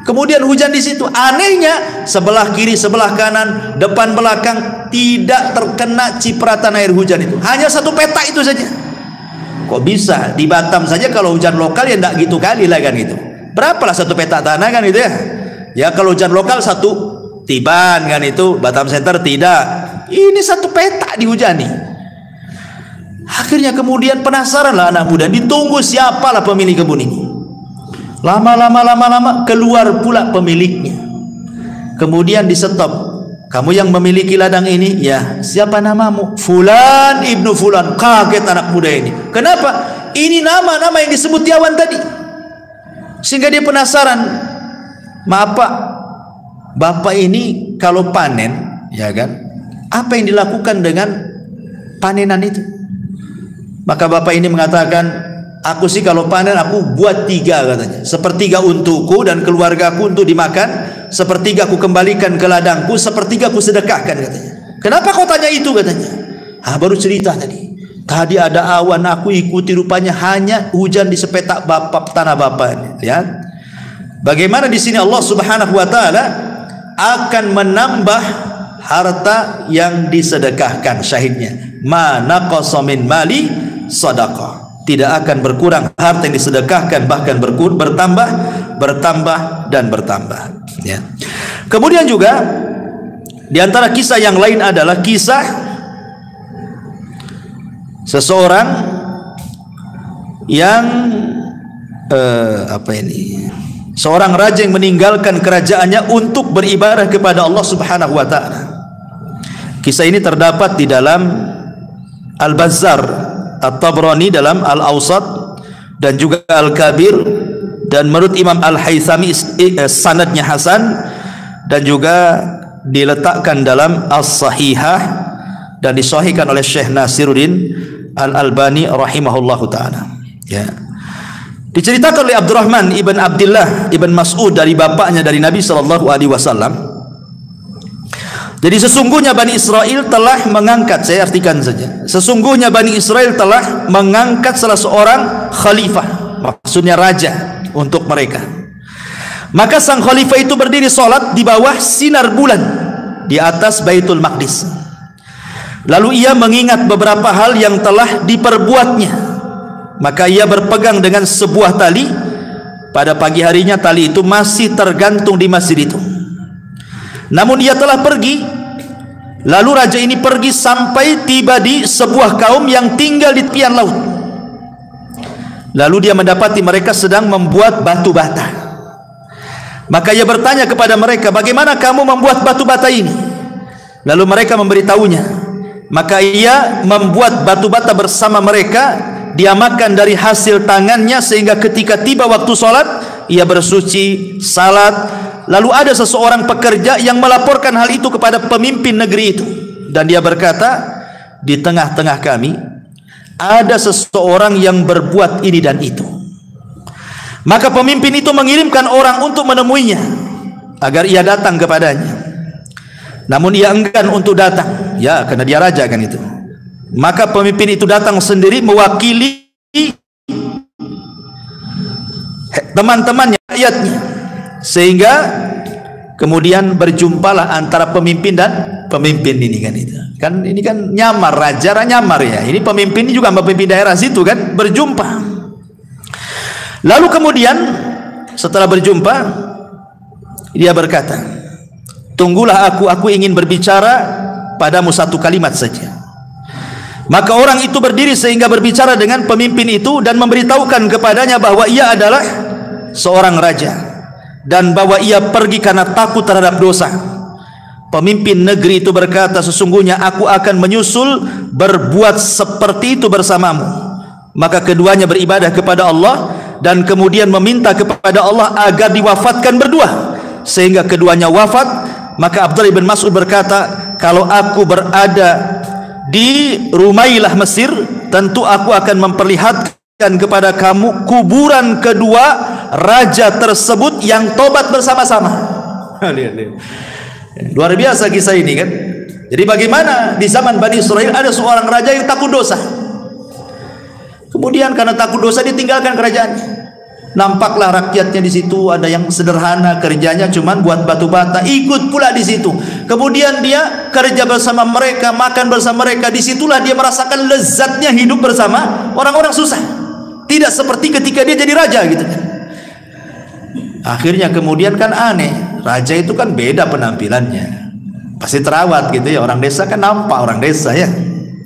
Kemudian hujan di situ. Anehnya, sebelah kiri, sebelah kanan, depan belakang tidak terkena cipratan air hujan itu. Hanya satu petak itu saja. Kok bisa? Di Batam saja kalau hujan lokal ya enggak gitu kali lah kan gitu. Berapalah satu petak tanah kan itu ya? Ya kalau hujan lokal satu tiban kan itu, Batam Center tidak. Ini satu petak dihujani. Akhirnya kemudian penasaranlah anak muda, ditunggu siapalah pemilik kebun ini. Lama-lama keluar pula pemiliknya. Kemudian di stop. Kamu yang memiliki ladang ini? Ya. Siapa namamu? Fulan ibnu Fulan. Kaget anak muda ini. Kenapa? Ini nama-nama yang disebut Yawan tadi. Sehingga dia penasaran. Maaf Pak, Bapak ini kalau panen, ya kan? Apa yang dilakukan dengan panenan itu? Maka Bapak ini mengatakan, aku sih kalau panen aku buat 3 katanya. 1/3 untukku dan keluargaku untuk dimakan, 1/3 aku kembalikan ke ladangku, 1/3 aku sedekahkan katanya. Kenapa kau tanya itu katanya? Baru cerita tadi. Tadi ada awan, aku ikuti, rupanya hanya hujan di sepetak tanah Bapak. Ya. Bagaimana di sini Allah Subhanahu wa taala akan menambah harta yang disedekahkan, syahidnya. Ma naqasa min mali sadaqah. Tidak akan berkurang harta yang disedekahkan, bahkan bertambah dan bertambah. Ya. Kemudian juga di antara kisah yang lain adalah kisah seseorang yang seorang raja yang meninggalkan kerajaannya untuk beribadah kepada Allah Subhanahu wa taala. Kisah ini terdapat di dalam Al-Bazzar, At-Tabrani dalam Al-Awsat, dan juga Al-Kabir, dan menurut Imam Al-Haythami sanadnya hasan, dan juga diletakkan dalam As-Sahihah dan disahihkan oleh Syekh Nasiruddin Al-Albani rahimahullahu taala. Ya. Diceritakan oleh Abdurrahman ibn Abdullah ibn Mas'ud dari bapaknya dari Nabi sallallahu alaihi wasallam. Jadi sesungguhnya Bani Israel telah mengangkat, saya artikan saja. Sesungguhnya Bani Israel telah mengangkat salah seorang khalifah, maksudnya raja untuk mereka. Maka sang khalifah itu berdiri salat di bawah sinar bulan di atas Baitul Maqdis. Lalu ia mengingat beberapa hal yang telah diperbuatnya. Maka ia berpegang dengan sebuah tali. Pada pagi harinya tali itu masih tergantung di masjid itu. Namun ia telah pergi. Lalu raja ini pergi sampai tiba di sebuah kaum yang tinggal di tepian laut. Lalu dia mendapati mereka sedang membuat batu bata. Maka ia bertanya kepada mereka, bagaimana kamu membuat batu bata ini? Lalu mereka memberitahunya. Maka ia membuat batu bata bersama mereka, dia makan dari hasil tangannya, sehingga ketika tiba waktu salat ia bersuci, salat. Lalu ada seseorang pekerja yang melaporkan hal itu kepada pemimpin negeri itu, dan dia berkata, di tengah-tengah kami ada seseorang yang berbuat ini dan itu. Maka pemimpin itu mengirimkan orang untuk menemuinya agar ia datang kepadanya. Namun ia enggan untuk datang, ya, karena dia raja kan itu. Maka pemimpin itu datang sendiri mewakili teman-temannya, rakyatnya, sehingga kemudian berjumpalah antara pemimpin dan pemimpin ini kan itu. Kan ini kan nyamar, raja nyamar ya. Ini pemimpin ini juga pemimpin daerah situ kan, berjumpa. Lalu kemudian setelah berjumpa dia berkata, tunggulah aku ingin berbicara padamu satu kalimat saja. Maka orang itu berdiri sehingga berbicara dengan pemimpin itu dan memberitahukan kepadanya bahwa ia adalah seorang raja dan bahwa ia pergi karena takut terhadap dosa. Pemimpin negeri itu berkata, sesungguhnya aku akan menyusul berbuat seperti itu bersamamu. Maka keduanya beribadah kepada Allah dan kemudian meminta kepada Allah agar diwafatkan berdua, sehingga keduanya wafat. Maka Abdullah bin Mas'ud berkata, kalau aku berada di Rumailah Mesir, tentu aku akan memperlihatkan kepada kamu kuburan kedua raja tersebut yang tobat bersama-sama. Luar biasa kisah ini kan. Jadi bagaimana di zaman Bani Israel ada seorang raja yang takut dosa, kemudian karena takut dosa ditinggalkan kerajaannya. Nampaklah rakyatnya di situ ada yang sederhana, kerjanya cuman buat batu bata, ikut pula di situ. Kemudian dia kerja bersama mereka, makan bersama mereka. Disitulah dia merasakan lezatnya hidup bersama orang-orang susah. Tidak seperti ketika dia jadi raja gitu kan. Akhirnya kemudian kan aneh, raja itu kan beda penampilannya, pasti terawat gitu ya. Orang desa kan nampak orang desa ya,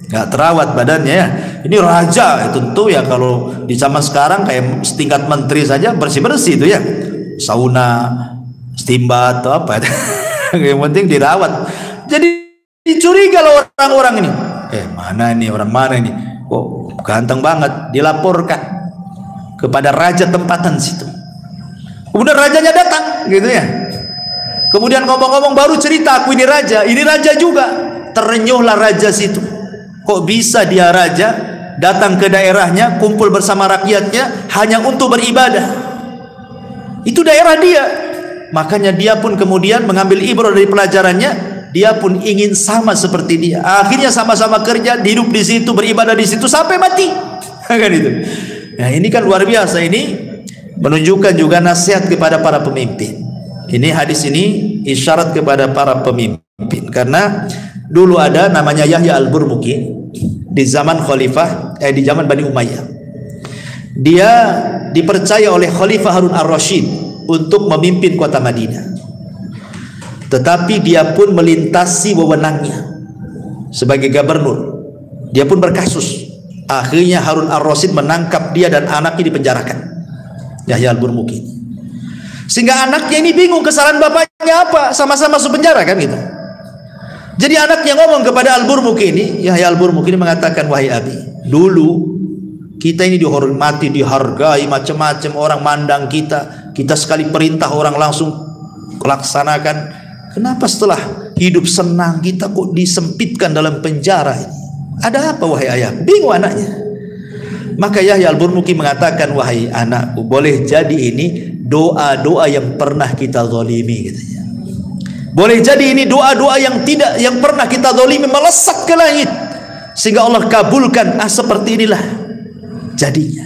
nggak terawat badannya ya. Ini raja, tentu ya kalau di zaman sekarang kayak setingkat menteri saja bersih-bersih itu ya. Sauna, steambath atau apa. Yang penting dirawat. Jadi dicuriga loh orang-orang ini. Mana ini orang mana ini? Kok ganteng banget, dilaporkan kepada raja tempatan situ. Kemudian rajanya datang gitu ya. Kemudian ngomong-ngomong baru cerita, aku ini raja juga. Terenyuhlah raja situ. Kok bisa dia raja datang ke daerahnya, kumpul bersama rakyatnya hanya untuk beribadah. Itu daerah dia. Makanya dia pun kemudian mengambil ibrah dari pelajarannya. Dia pun ingin sama seperti dia. Akhirnya sama-sama kerja, hidup di situ, beribadah di situ sampai mati. Kan itu. Nah, ini kan luar biasa. Ini menunjukkan juga nasihat kepada para pemimpin. Ini hadis ini isyarat kepada para pemimpin. Karena dulu ada namanya Yahya al-Burmuki di zaman di zaman Bani Umayyah. Dia dipercaya oleh Khalifah Harun ar-Rasyid untuk memimpin kota Madinah. Tetapi dia pun melintasi wewenangnya sebagai gubernur. Dia pun berkasus. Akhirnya Harun ar-Rasyid menangkap dia dan anaknya dipenjarakan. Yahya al-Burmuki. Sehingga anaknya ini bingung kesalahan bapaknya apa, sama-sama masuk penjara kan gitu. Jadi anaknya ngomong kepada al-Burmuki ini, Yahya al-Burmuki ini mengatakan, wahai abi, dulu kita ini dihormati, dihargai, macam-macam orang mandang kita sekali perintah orang langsung laksanakan. Kenapa setelah hidup senang kita kok disempitkan dalam penjara ini? Ada apa wahai ayah? Bingung anaknya. Maka Yahya al-Burmuki mengatakan, wahai anakku, boleh jadi ini doa-doa yang pernah kita zalimi katanya. Boleh jadi ini doa-doa yang pernah kita zalimi melesat ke langit sehingga Allah kabulkan. Seperti inilah jadinya.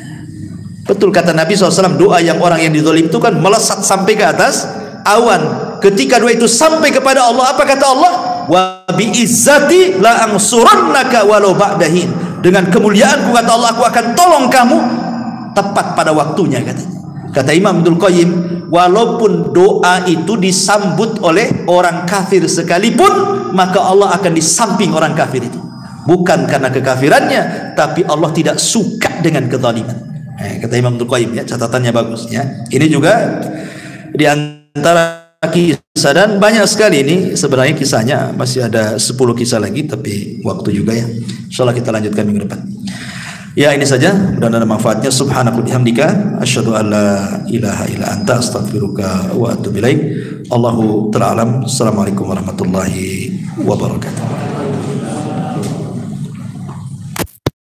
Betul kata Nabi SAW, doa yang orang yang dizalim itu kan melesat sampai ke atas awan. Ketika doa itu sampai kepada Allah, apa kata Allah? Wa bi izzati la ansurannaka walau ba'dahin. Dengan kemuliaanku kata Allah, aku akan tolong kamu tepat pada waktunya katanya. Kata Imam Ibnul Qayyim, walaupun doa itu disambut oleh orang kafir sekalipun, maka Allah akan di samping orang kafir itu. Bukan karena kekafirannya, tapi Allah tidak suka dengan kezaliman. Kata Imam Ibnul Qayyim ya, catatannya bagus ya. Ini juga di antara kisah, dan banyak sekali ini sebenarnya kisahnya, masih ada 10 kisah lagi tapi waktu juga ya. Insyaallah kita lanjutkan minggu depan. Ya, ini saja, mudah-mudahan ada manfaatnya. Subhanaka bihamdika asyhadu an la ilaha illa anta astaghfiruka wa atubu ilaik. Allahu ta'ala alam. Assalamualaikum warahmatullahi wabarakatuh.